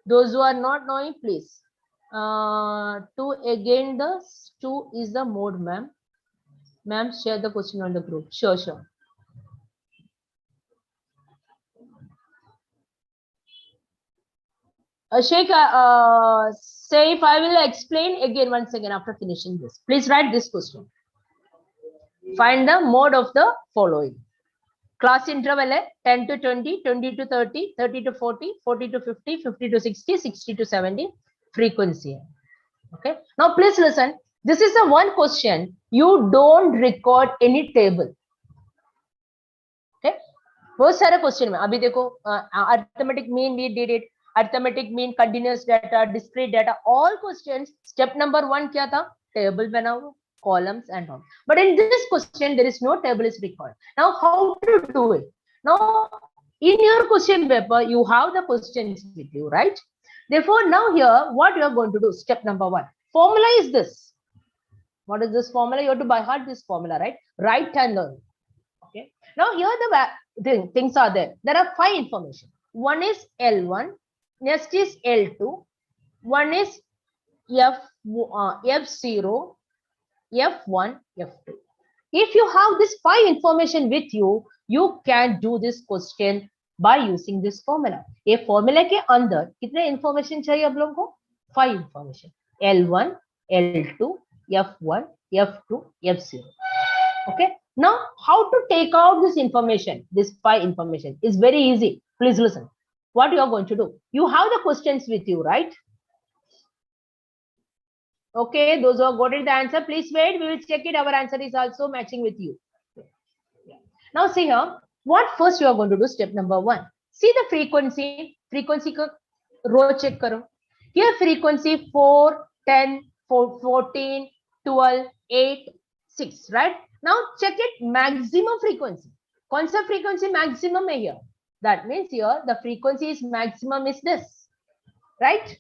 Those who are not knowing, please. 2 again, the 2 is the mode, ma'am. Ma'am, share the question on the group. Sure, sure. Sheikh, say if I will explain again once again after finishing this. Please write this question. Find the mode of the following. Class interval है 10 to 20, 20 to 30, 30 to 40, 40 to 50, 50 to 60, 60 to 70 frequency. Okay. Now please listen. This is the one question. You don't record any table. Okay. बहुत सारे question में अभी देखो arithmetic mean we did it, arithmetic mean continuous data, discrete data, all questions step number 1 क्या था, table बनाओ, columns and all. But in this question there is no table is required. Now how to do it? Now in your question paper you have the questions with you, right? Therefore now here what you are going to do, step number 1, formula is this. What is this formula? You have to by heart this formula, right? Write and learn. Okay. Now here the things are there. There are 5 information. One is L1, next is L2, one is F0, F1, F2. If you have this 5 information with you, you can do this question by using this formula. ये formula के अंदर कितने information चाहिए आप लोगों को? 5 information. L1, L2, F1, F2, F0. Okay. Now, how to take out this information, this 5 information is very easy. Please listen. What you are going to do? You have the questions with you, right? Okay, those who have got it the answer, please wait. We will check it. Our answer is also matching with you. Now, see here. What first you are going to do? Step number 1. See the frequency. Frequency ka row check karo. Here frequency 4, 10, 14, 12, 8, 6, right? Now check it maximum frequency. कौन सा frequency maximum है here? That means here the frequency is maximum is this, right?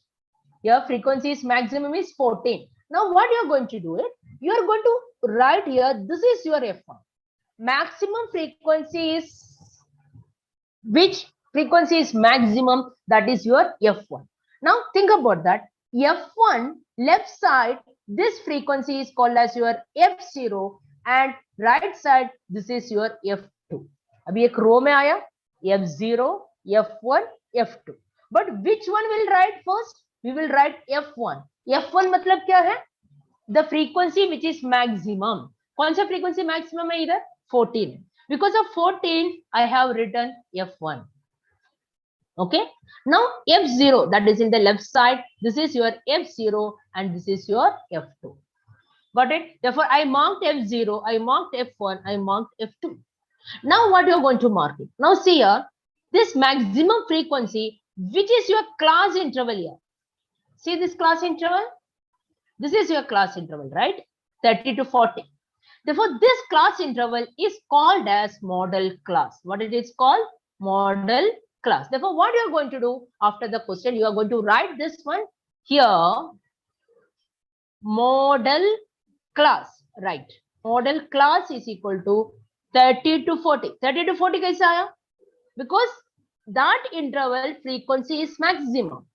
Here frequency is maximum is 14. Now what you are going to do it? You are going to write here. This is your F1. Maximum frequency is which frequency is maximum? That is your F1. Now think about that. F1 left side, this frequency is called as your F0, and right side this is your F2. अभी एक रो में आया F0, F1, F2. But which one will write first? We will write F1. F1 मतलब क्या है? The frequency which is maximum. कौन सा frequency maximum है इधर? 14. Because of 14, I have written F1. Okay. Now F0, that is in the left side. This is your F0 and this is your F2. Got it? Therefore, I marked F0, I marked F1, I marked F2. Now what you are going to mark it? Now see here, this maximum frequency, which is your class interval here. See this class interval? This is your class interval, right? 30 to 40. Therefore, this class interval is called as model class. What it is called? Model class. Therefore, what you are going to do after the question, you are going to write this one here. Model class, right? Model class is equal to 30 to 40. 30 to 40 कैसे आया? Because that interval frequency is maximum.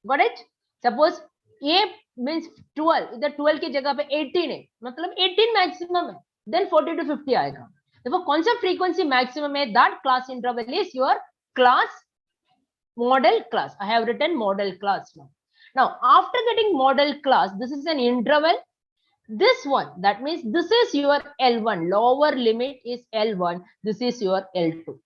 Got it? Suppose ये means 12, इधर 12 की जगह पे 18 है, मतलब 18 maximum है, then 40 to 50 आएगा. देखो कौन सा frequency maximum है? That class interval is your class model class. I have written model class now. Now after getting model class, this is an interval. This one, that means this is your L1. Lower limit is L1. This is your L2.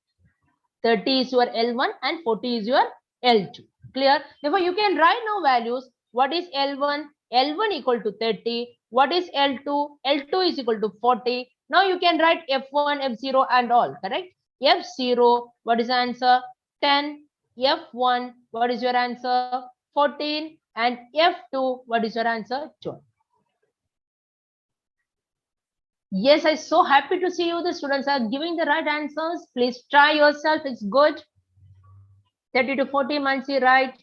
30 is your L1 and 40 is your L2. Clear? Therefore, you can write now values. What is L1? L1 equal to 30. What is L2? L2 is equal to 40. Now you can write F1, F0 and all, correct? F0, what is the answer? 10. F1, what is your answer? 14. And F2, what is your answer? 12. Yes, I'm so happy to see you. The students are giving the right answers. Please try yourself. It's good. 30 to 40 months, you right.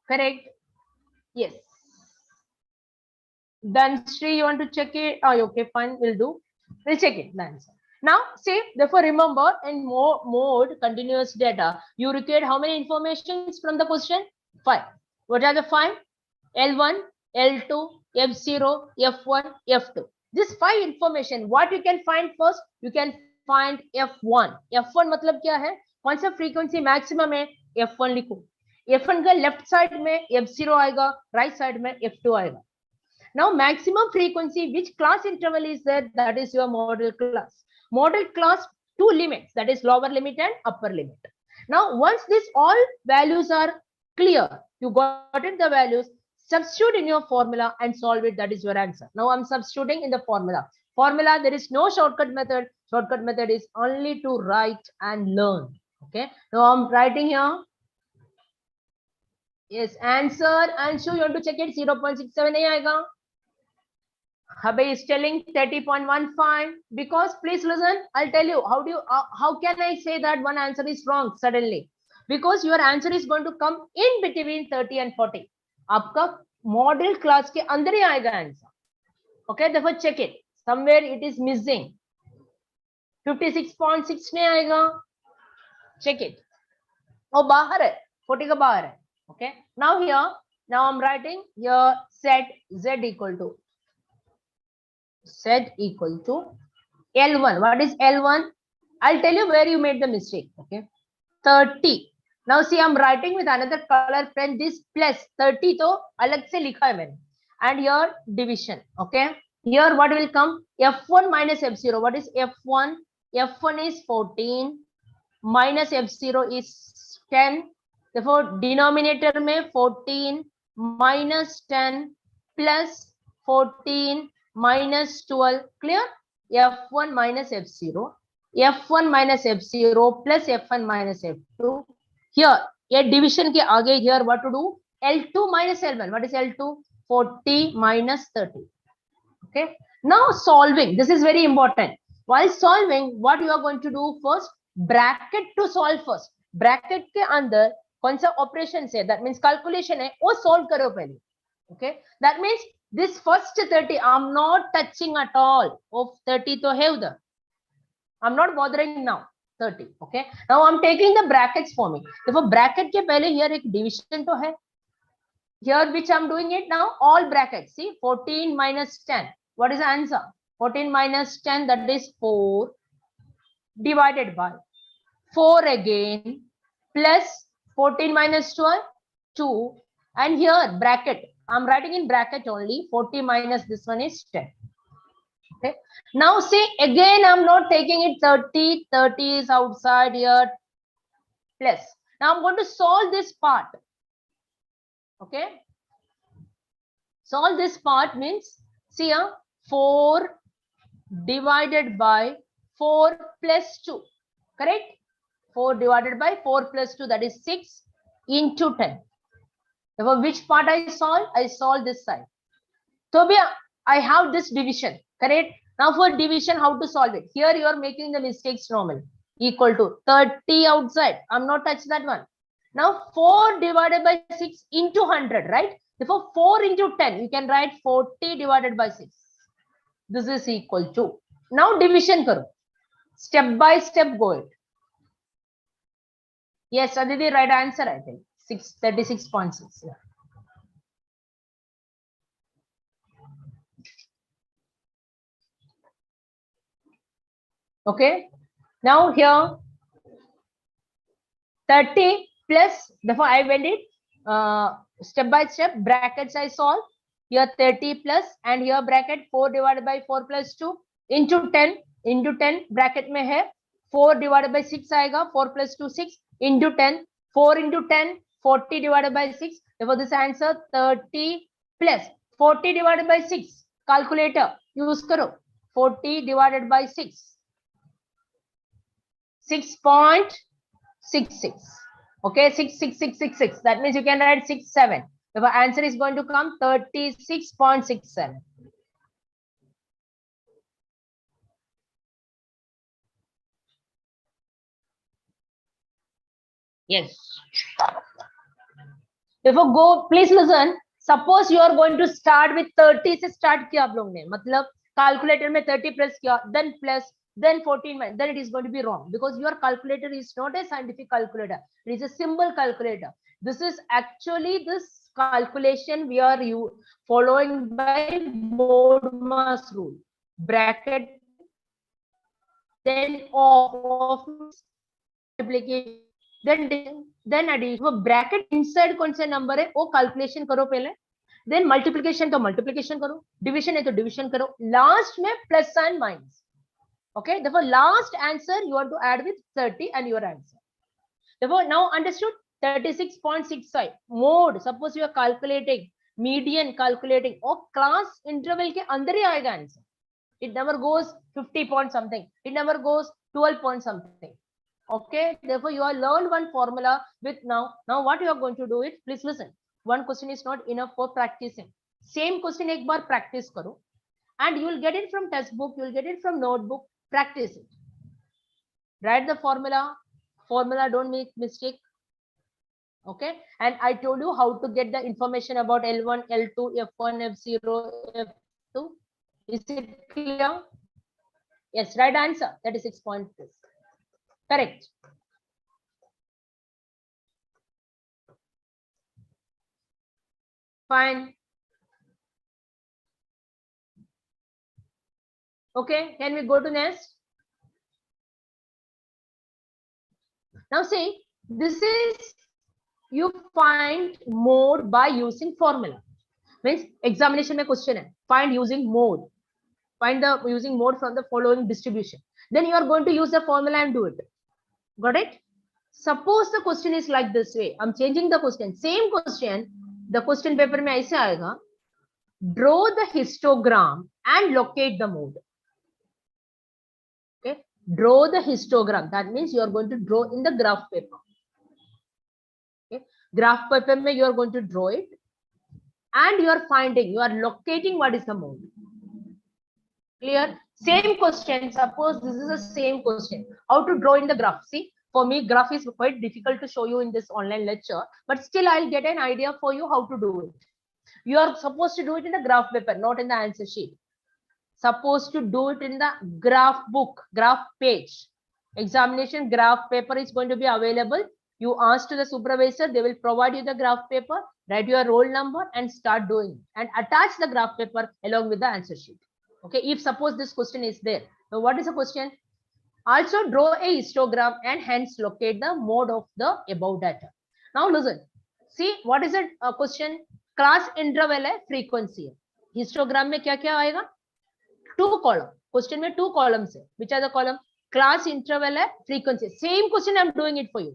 Correct. Yes. Then Sri, you want to check it? Oh, okay, fine. We'll do. We'll check it. The answer. Now, see, therefore, remember in mode continuous data, you required how many informations from the question? 5. What are the 5? L1, L2, F0, F1, F2. This 5 information, what you can find first? You can find F1. F1 मतलब क्या है? कौन सा frequency maximum है? F1 लिखो. F1 का left side में F0 आएगा, right side में F2 आएगा. Now, maximum frequency, which class interval is there? That is your model class. Model class, 2 limits, that is lower limit and upper limit. Now, once these all values are clear, you got it the values, substitute in your formula and solve it. That is your answer. Now, I'm substituting in the formula. Formula, there is no shortcut method. Shortcut method is only to write and learn. Okay. Now, I'm writing here. Yes, answer. Anshu, you want to check it? 0.67 nahi aayega. Habe is telling 30.15 because please listen. I'll tell you how can I say that one answer is wrong suddenly? Because your answer is going to come in between 30 and 40. आपका model class के अंदर ही आएगा answer. Okay, therefore check it. Somewhere it is missing. 56.6 नहीं आएगा. Check it. Oh, बाहर है. 40 का बाहर है. Okay. Now here, now I'm writing here set z equal to L1. What is L1? I'll tell you where you made the mistake. Okay, 30. Now see, I'm writing with another color pen. This plus 30 तो अलग से लिखा है मैंने. And here division. Okay. Here what will come? F1 minus F0. What is F1? F1 is 14 minus F0 is 10. Therefore, denominator में 14 minus 10 plus 14 minus 12. Clear? F1 minus F0. F1 minus F0 plus F1 minus F2. Here, a division के आगे here what to do? L2 minus L1. What is L2? 40 minus 30. Okay. Now solving. This is very important. While solving, what you are going to do first? Bracket to solve first. Bracket के अंदर कौन सा operation है? That means calculation है. वो solve करो पहले. Okay. That means this first 30 I'm not touching at all. Of 30 तो है उधर. I'm not bothering now. 30. Okay. Now I'm taking the brackets for me. Therefore bracket के पहले here एक division तो है. Here which I'm doing it now, all brackets. See, 14 minus 10. What is the answer? 14 minus 10, that is 4 divided by 4 again plus 14 minus 12, 2. And here bracket, I'm writing in bracket only. 40 minus this one is 10. Okay. Now see, again I'm not taking it 30. 30 is outside here plus. Now I'm going to solve this part. Okay. Solve this part means, see here, 4 divided by 4 plus 2. Correct? 4 divided by 4 plus 2, that is 6 into 10. Therefore, which part I solve? I solve this side. So I have this division. Correct? Now for division, how to solve it? Here you are making the mistakes normal. Equal to 30 outside. I'm not touching that one. Now 4 divided by 6 into 100, right? Therefore 4 into 10, you can write 40 divided by 6. This is equal to. Now division karo. Step by step go it. Yes, Aditi, right answer I think. 36.6. Yeah. Okay. Now here 30 plus, therefore I went it step by step, brackets I solve. Here 30 plus and here bracket 4 divided by 4 plus 2 into 10 bracket में है 4 divided by 6 आएगा 4 plus 2 6 into 10 4 into 10 40 divided by 6. Therefore this answer 30 plus 40 divided by 6. Calculator use करो 40 divided by 6. 6.66. Okay, 66666. That means you can write 67. The answer is going to come 36.67. Yes. Therefore, go. Please listen. Suppose you are going to start with 30 से start किया आप लोग ने, मतलब calculator में 30 press किया, then plus, then 14 minus, then it is going to be wrong because your calculator is not a scientific calculator. It is a symbol calculator. This is actually this calculation we are following by mode mass rule. Bracket, then off multiplication, then addition. वो bracket inside कौन से number है वो calculation करो पहले, then multiplication तो multiplication करो, division है तो डिवीजन करो, लास्ट में plus and minus. Okay, therefore last answer you have to add with 30 and your answer. Therefore now understood. 36.65 mode. Suppose you are calculating median, calculating और class interval के अंदर ही आएगा answer. It never goes 50 point something. It never goes 12 point something. Okay, therefore you have learned one formula with now what you are going to do it, please listen. One question is not enough for practicing. Same question एक बार practice करो and you will get it from textbook, you will get it from notebook. Practice it. Write the formula, don't make mistake. Okay, and I told you how to get the information about L1, L2, F1, F0, F2. Is it clear? Yes, right answer. That is 6.6. Correct. Fine. Okay, can we go to next? Now see, this is you find mode by using formula. Means examination में question है. Find using mode. Find the using mode from the following distribution. Then you are going to use the formula and do it. Got it? Suppose the question is like this way. I'm changing the question. Same question. The question paper में ऐसे आएगा. Draw the histogram and locate the mode. Okay. Draw the histogram. That means you are going to draw in the graph paper. Okay. Graph paper में you are going to draw it. And you are finding, you are locating what is the mode. Clear? Same question. Suppose this is the same question. How to draw in the graph? See, for me, graph is quite difficult to show you in this online lecture, but still I'll get an idea for you how to do it. You are supposed to do it in the graph paper, not in the answer sheet. Supposed to do it in the graph book, graph page. Examination graph paper is going to be available. You ask to the supervisor, they will provide you the graph paper, write your roll number and start doing and attach the graph paper along with the answer sheet. Okay, if suppose this question is there. So what is the question? Also draw a histogram and hence locate the mode of the above data. Now listen, see what is the question? Class interval है, frequency है. Histogram में क्या क्या आएगा? 2 column. Question में 2 columns है. Which are the column? Class interval है, frequency. Same question I'm doing it for you.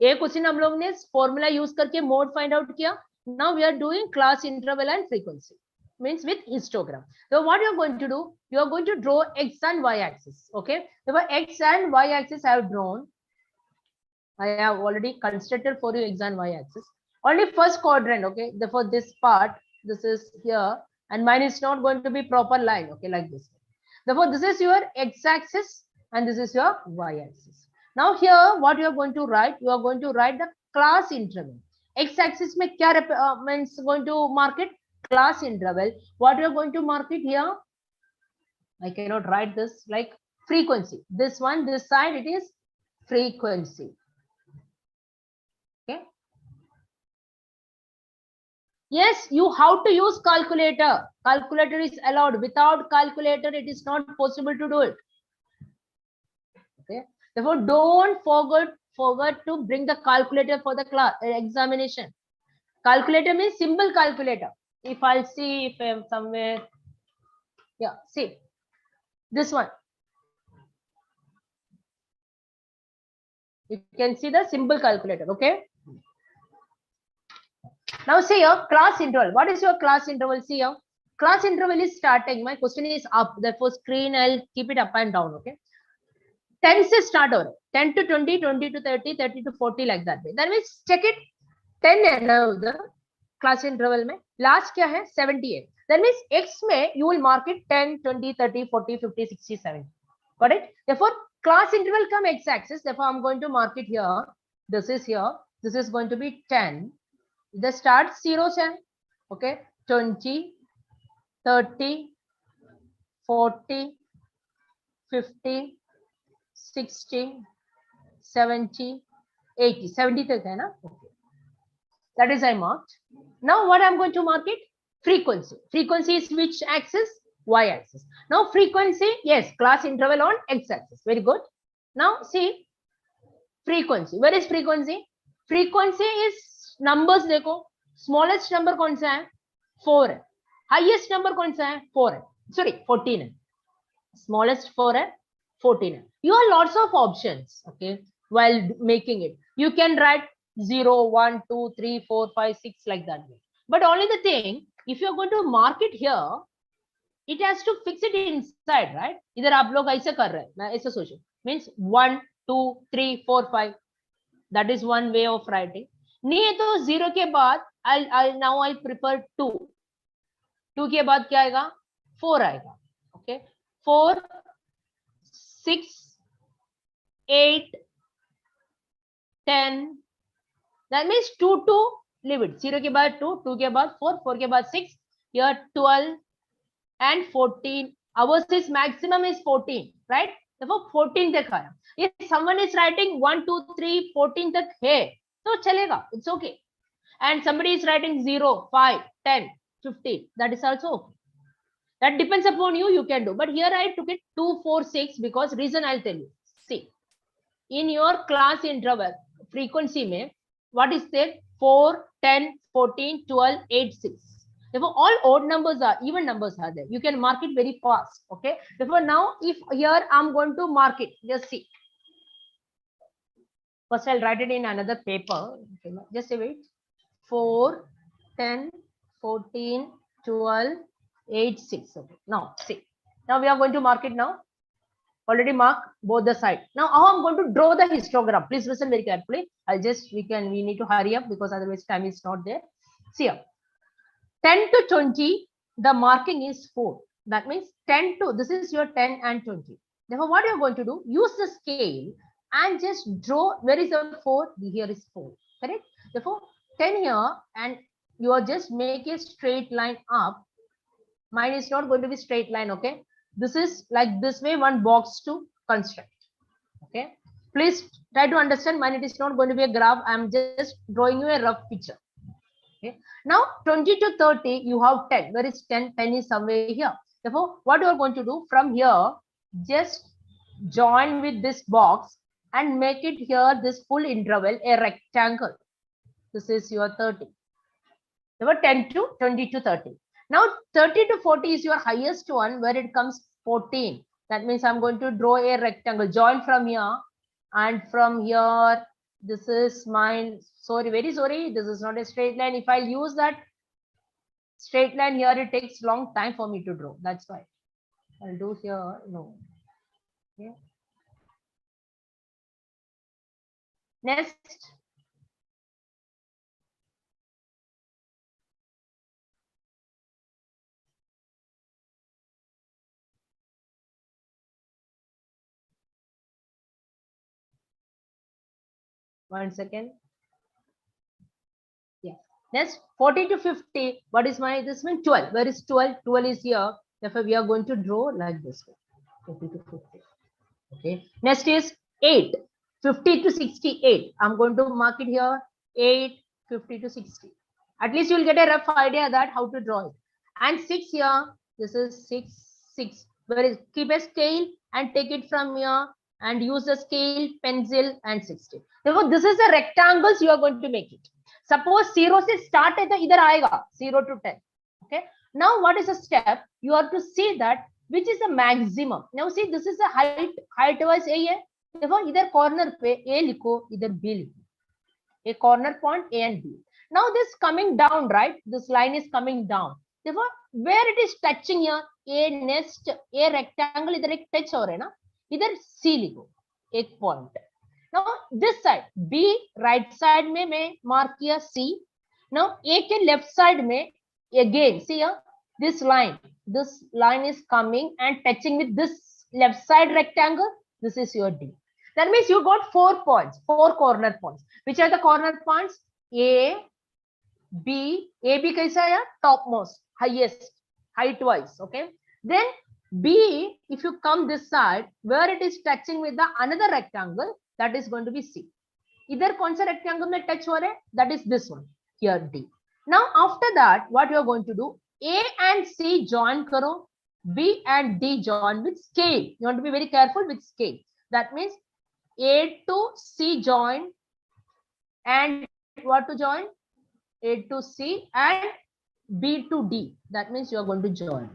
ये क्वेश्चन हम लोग ने फॉर्मूला यूज करके मोड फाइंड आउट किया. Now we are doing class interval and frequency means with histogram. So what you are going to do, you are going to draw x and y axis. Okay, so x and y axis I have drawn. I have already constructed for you x and y axis. Only first quadrant. Okay, therefore this part, this is here and mine is not going to be proper line. Okay, like this. Therefore this is your x axis and this is your y axis. Now here what you are going to write, you are going to write the class interval. X axis में क्या means going to mark it? Class interval. What you are going to mark it here? I cannot write this like frequency. This one, this side it is frequency. Okay. Yes, you have to use calculator. Calculator is allowed. Without calculator, it is not possible to do it. Okay. Therefore, don't forget to bring the calculator for the class examination. Calculator means simple calculator. If I'll see if I'm somewhere, yeah, see this one. You can see the simple calculator. Okay. Now see here, class interval. What is your class interval? See here, class interval is starting. My question is up. Therefore, screen I'll keep it up and down. Okay. 10 से start हो रहा है, 10 to 20, 20 to 30, 30 to 40 like that. That means check it. 10 है ना उधर class interval में. Last क्या है? 78. That means X में you will mark it 10, 20, 30, 40, 50, 60, 70. Got it? Therefore, class interval come X axis. Therefore, I'm going to mark it here. This is here. This is going to be 10. The start 0 10. Okay. 20, 30, 40, 50, 60, 70, 80. 70 tak hai na? Okay. That is I marked. Now what I'm going to mark it? Frequency. Frequency is which axis? Y axis. Now frequency, yes, class interval on X axis. Very good. Now see frequency. Where is frequency? Frequency is numbers देखो. Smallest number कौन सा है? 4 है. Highest number कौन सा है? 4 है. Sorry, 14 है. Smallest 4 है. 14 है. You have lots of options. Okay. While making it, you can write 0, 1, 2, 3, 4, 5, 6 like that. But only the thing, if you are going to mark it here, it has to fix it inside, right? इधर आप लोग ऐसे कर रहे हैं. मैं ऐसे सोचूं. Means 1, 2, 3, 4, 5. That is one way of writing. नहीं है तो 0 के बाद I'll prepare 2. 2 के बाद क्या आएगा? 4 आएगा. Okay. 4, 6, 8, 10. That means 2 to leave it. 0 के बाद 2, 2 के बाद 4, 4 के बाद 6. Here 12 and 14. Ours is maximum is 14, right? Therefore 14 तक आया. If someone is writing 1, 2, 3, 14 तक है, तो चलेगा. It's okay. And somebody is writing 0, 5, 10, 15. That is also okay. That depends upon you. You can do. But here I took it 2, 4, 6 because reason I'll tell you. See, in your class interval frequency में what is there? 4, 10, 14, 12, 8, 6. Therefore, all odd numbers are, even numbers are there. You can mark it very fast. Okay. Therefore, now if here I'm going to mark it, just see. First, I'll write it in another paper. Okay, just wait. 4, 10, 14, 12, 8, 6. Okay. Now, see. Now we are going to mark it now. Already mark both the sides. Now, how I'm going to draw the histogram. Please listen very carefully. We need to hurry up because otherwise time is not there. See here. 10 to 20, the marking is 4. That means 10 to, this is your 10 and 20. Therefore, what you're going to do, use the scale and just draw. Where is the 4? Here is 4. Correct? Therefore, 10 here and you are just make a straight line up. Mine is not going to be straight line. Okay. This is like this way, one box to construct. Okay. Please try to understand. Mine, it is not going to be a graph. I'm just drawing you a rough picture. Okay. Now 20 to 30, you have 10. Where is 10? 10 is somewhere here. Therefore, what you are going to do from here, just join with this box and make it here, this full interval, a rectangle. This is your 30. Therefore, 10 to 20 to 30. Now 30 to 40 is your highest one, where it comes 14. That means I'm going to draw a rectangle. Join from here and from here. This is mine. Sorry, very sorry. This is not a straight line. If I use that straight line here, it takes long time for me to draw. That's why I'll do here. No. Okay. Next. One second. Yeah. Next, 40 to 50. What is my, this means 12. Where is 12? 12 is here. Therefore, we are going to draw like this way. 40 to 50. Okay. Next is 8. 50 to 68. I'm going to mark it here. 8, 50 to 60. At least you'll get a rough idea that how to draw it. And 6 here. This is 6, 6. Where is, keep a scale and take it from here and use the scale, pencil and 60. Therefore, this is the rectangles you are going to make it. Suppose 0 se start hai to idhar aayega 0 to 10. Okay. Now, what is the step? You have to see that which is the maximum. Now, see, this is the height wise A hai. Therefore, either corner pe A likho, either B likho. A corner point A and B. Now, this coming down, right? This line is coming down. Therefore, where it is touching here, A next, A rectangle, idhar ek touch ho raha hai na. इधर C लिखो एक point. Now this side B right side में मैं mark किया C. Now A के left side में again see this line is coming and touching with this left side rectangle. This is your D. That means you got 4 points, 4 corner points. Which are the corner points? A, B kaisa hai? Topmost, highest, height wise. Okay. Then B, if you come this side, where it is touching with the another rectangle, that is going to be C. Either kaun sa rectangle mein touch ho raha hai? That is this one here, D. Now after that, what you are going to do? A and C join karo. B and D join with scale. You want to be very careful with scale. That means A to C join and what to join? A to C and B to D. That means you are going to join.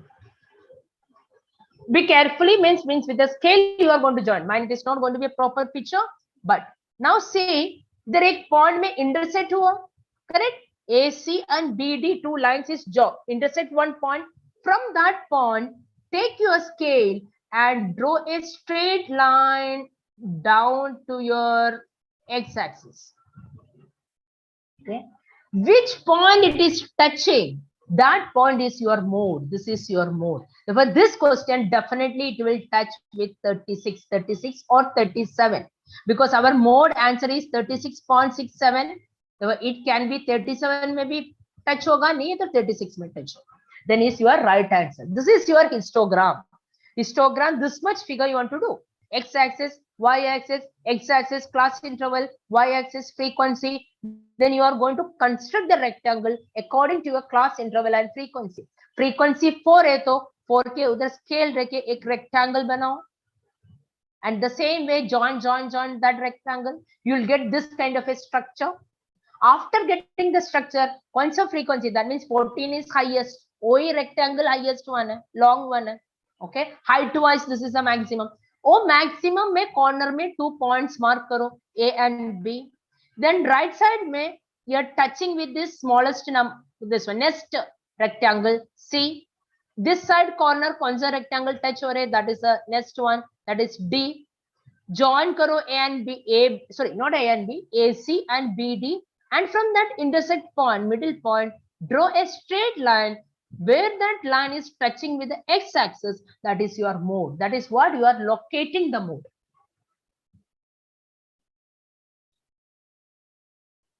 Be carefully means with the scale you are going to join. Mine, it is not going to be a proper picture. But now see, there एक point में intersect हुआ, correct? AC and BD, two lines is intersect one point. From that point, take your scale and draw a straight line down to your x-axis. Okay. Which point it is touching? That point is your mode. This is your mode. For this question, definitely it will touch with 36 or 37 because our mode answer is 36.67. It can be 37 maybe touch hoga, nahi to 36 mein touch hoga. Then is your right answer. This is your histogram. Histogram, this much figure you want to do. X-axis, y-axis, x-axis, class interval, y-axis, frequency. Then you are going to construct the rectangle according to your class interval and frequency. Frequency 4 hai to 4 ke udhar scale reke ek rectangle banao. And the same way join that rectangle. You will get this kind of a structure. After getting the structure, points of frequency, that means 14 is highest. OE rectangle highest one hai, long one hai. Okay, height wise this is the maximum. Oh, maximum में corner में 2 points mark करो, A and B. Then right side में you're touching with this smallest number, this one, next rectangle C. This side corner कौन सा rectangle touch हो रहे, that is the next one, that is D. Join करो A and B, sorry, not A and B, AC and BD. And from that intersect point, middle point, draw a straight line where that line is touching with the x-axis. That is your mode. That is what you are locating the mode.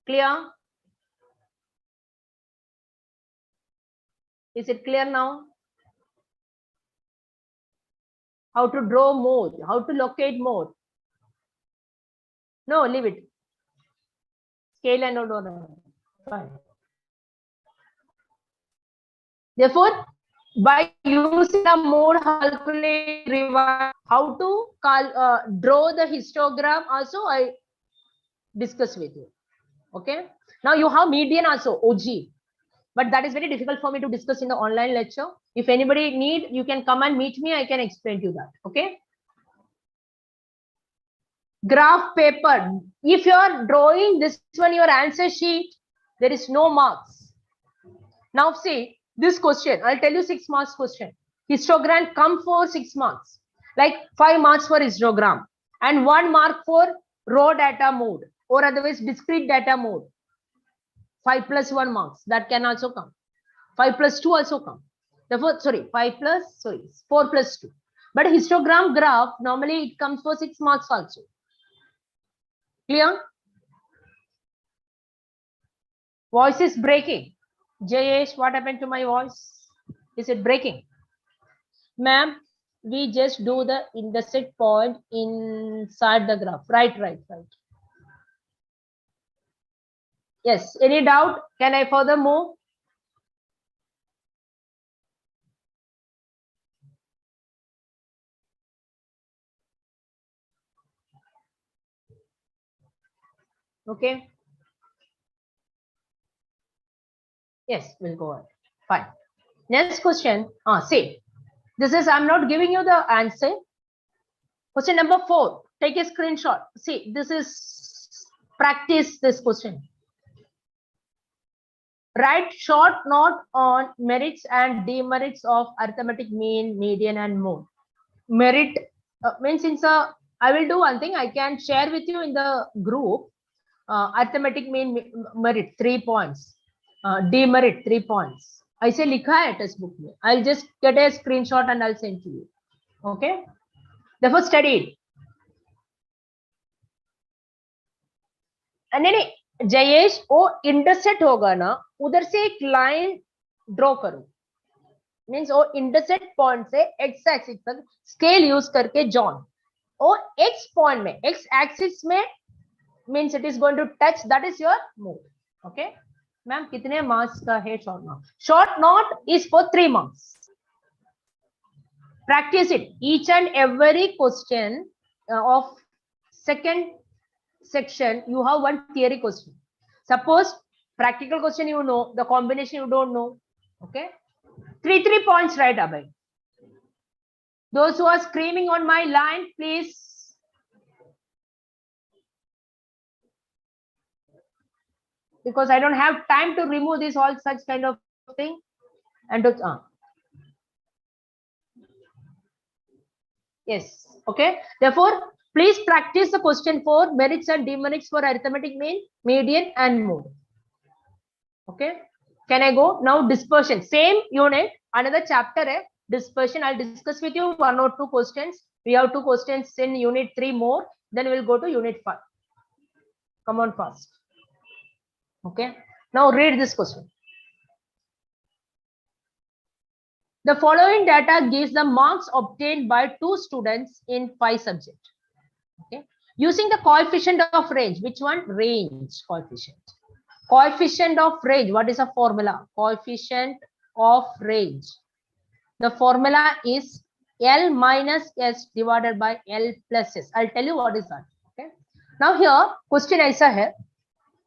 Clear? Is it clear now? How to draw mode, how to locate mode. No, leave it. Scale and no. Fine. Therefore, by using the mode calculate, how to draw the histogram also I discuss with you. Okay. Now you have median also, OG. But that is very difficult for me to discuss in the online lecture. If anybody need, you can come and meet me. I can explain to you that. Okay. Graph paper. If you are drawing this one, your answer sheet, there is no marks. Now see this question. I'll tell you 6 marks question. Histogram come for 6 marks. Like 5 marks for histogram and 1 mark for raw data mode or otherwise discrete data mode. 5 plus 1 marks that can also come. 5 plus 2 also come. Therefore, sorry, 4 plus 2. But histogram graph normally it comes for 6 marks also. Clear? Voice is breaking. Jayesh, what happened to my voice? Is it breaking? Ma'am, we just do the intersect point inside the graph. Right. Yes, any doubt? Can I further move? Okay. Yes, we'll go ahead. Fine. Next question. See, this is, I'm not giving you the answer. Question number 4. Take a screenshot. See, this is practice this question. Write short note on merits and demerits of arithmetic mean, median, and mode. Merit means since I will do one thing. I can share with you in the group. Arithmetic mean, merit 3 points. Demerit 3 points. I say likha hai test book mein. I'll just get a screenshot and I'll send to you. Okay. Therefore, study it. नहीं नहीं जयेश, वो intersect होगा ना, उधर से एक line draw करो, means वो इंटरसेक्ट पॉइंट से एक्स एक्सिस तक स्केल यूज करके जॉन, और एक्स पॉइंट में, एक्स एक्सिस में means it is going to touch, that is your move. Okay ma'am, कितने मार्क्स का है short note? Short note is for 3 marks. Practice it. Each and every question of second section, you have one theory question. Suppose practical question you know, the combination you don't know. Okay, 3 points right away. Those who are screaming on my line, please. Because I don't have time to remove this all such kind of thing. And yes, okay. Therefore, please practice the question for merits and demerits for arithmetic mean, median, and mode. Okay, can I go now? Dispersion, same unit, another chapter hai dispersion. I'll discuss with you 1 or 2 questions. We have 2 questions in unit 3 more, then we'll go to unit 5. Come on fast. Okay, now read this question. The following data gives the marks obtained by 2 students in 5 subjects. Okay, using the coefficient of range. Which one? Range coefficient. Coefficient of range. What is the formula? Coefficient of range. The formula is L minus S divided by L plus S. I'll tell you what is that. Okay. Now here question ऐसा है,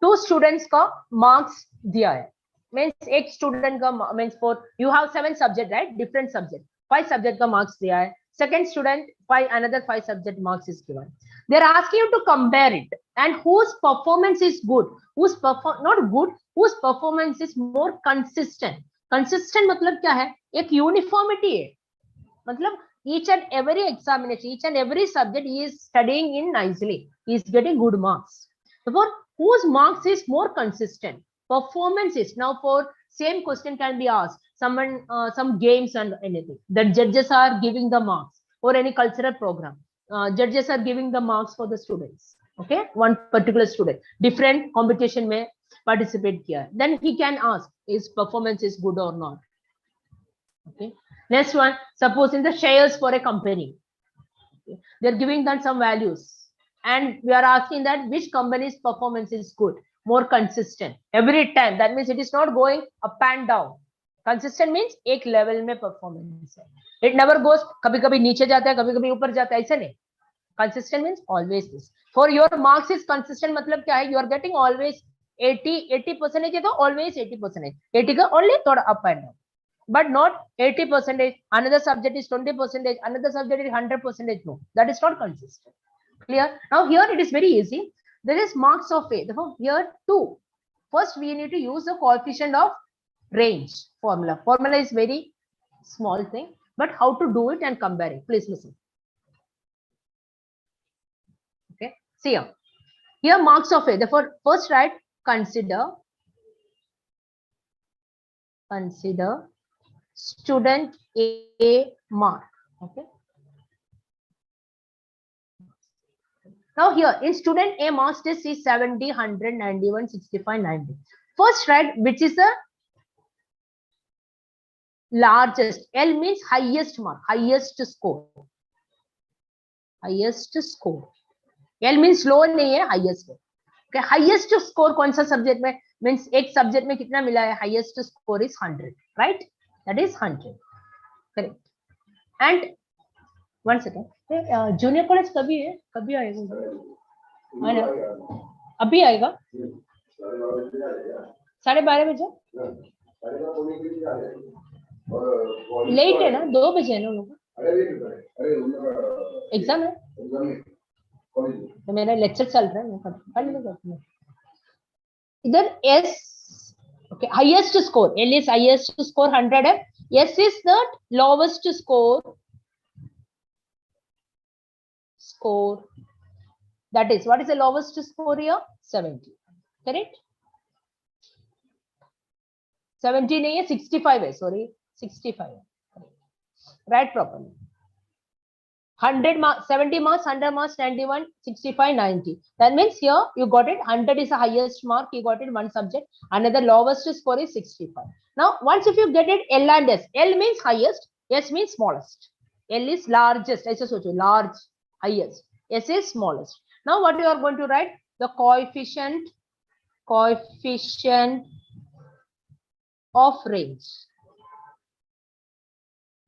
2 students का marks दिया है. Means एक student का means for you have 7 subject, right? Different subject. 5 subject का marks दिया है. Second student another 5 subject marks is given. They are asking you to compare it and whose performance is good, whose not good, whose performance is more consistent. Consistent मतलब क्या है? एक uniformity है. मतलब each and every examination, each and every subject he is studying in nicely. He is getting good marks. Therefore, whose marks is more consistent? Performance is. Now for same question can be asked, someone some games and anything, the judges are giving the marks, or any cultural program, judges are giving the marks for the students. Okay, one particular student different competition may participate here, then he can ask his performance is good or not. Okay, next one, suppose in the shares for a company, okay, they're giving them some values and we are asking that which company's performance is good, more consistent every time. That means it is not going up and down. Consistent means एक level में performance है. It never goes कभी कभी नीचे जाता है, कभी कभी ऊपर जाता है, ऐसे नहीं. Consistent means always this. For your marks is consistent मतलब क्या है? You are getting always 80% है तो always 80%. 80 का only थोड़ा up and down, but not 80%. Another subject is 20%. Another subject is 100%. No, that is not consistent. Clear? Now here it is very easy. There is marks of A. Therefore, here 2. First, we need to use the coefficient of range formula. Formula is very small thing, but how to do it and compare it? Please listen. Okay. See here. Here marks of A. Therefore, first write consider student A mark. Okay. Now here in student A marks test is 70, 100, 91, 65, 90. First write which is the largest. L means highest mark, highest score. Highest score. L means low नहीं है, highest. Okay, highest score कौन सा subject में? Means एक subject में कितना मिला है? Highest score is 100, right? That is 100. Correct. And one second. Junior college कभी है? कभी आएगा? है ना? अभी आएगा? 12:30 बजे? लेट है ना? 2 बजे है ना लोग? एग्जाम है? तो मेरा लेक्चर चल रहा है, पढ़ लेगा. इधर S, okay, highest score. L is highest score 100 है. S is the lowest score. That is, what is the lowest score here? 70. Correct? 70 नहीं है, 65 है. Sorry, 65 है. Right properly. 100 marks, 70 marks, 100 marks, 91, 65, 90. That means here you got it. 100 is the highest mark. You got it one subject. Another lowest score is 65. Now, once if you get it, L and S. L means highest. S means smallest. L is largest. I just told you, large, highest. S is smallest. Now, what you are going to write? The coefficient of range.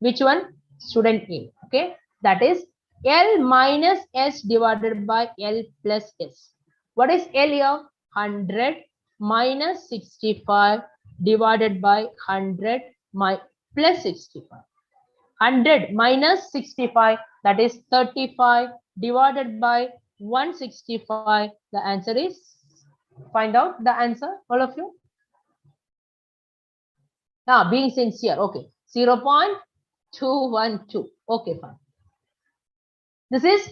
Which one? Student A. Okay. That is L minus S divided by L plus S. What is L here? 100 minus 65 divided by 100 plus 65. 100 minus 65, that is 35 divided by 165. The answer is, find out the answer, all of you. Now, being sincere, okay, 0.212. Okay, fine. This is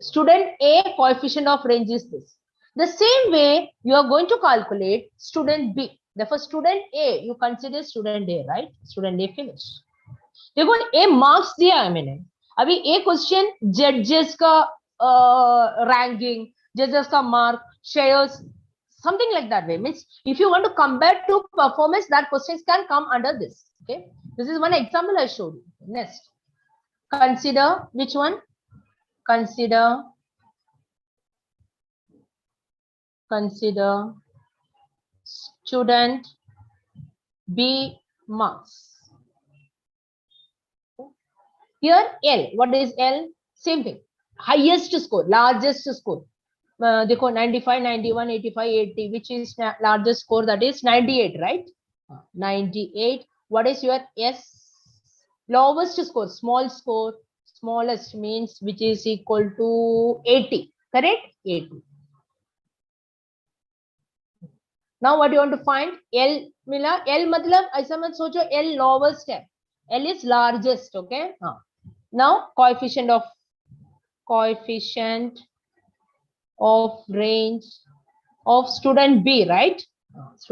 student A coefficient of range is this. The same way you are going to calculate student B. Therefore, student A, you consider student A, right? Student A finished. देखो A marks दिया है मैंने. अभी A question judges का ranking, judges का mark, shares, something like that way. Means if you want to compare to performance, that questions can come under this. Okay, this is one example I showed you. Next, consider which one? Consider student B marks. Here L, what is L? Same thing. Highest score, largest score. देखो 95, 91, 85, 80. Which is largest score? That is 98, right? 98. What is your S? Lowest score, small score. Smallest means which is equal to 80. Correct? 80. Now what you want to find? L मिला. L मतलब ऐसा मत सोचो L lowest है. L is largest. Okay. Now coefficient of range of student B, right? Student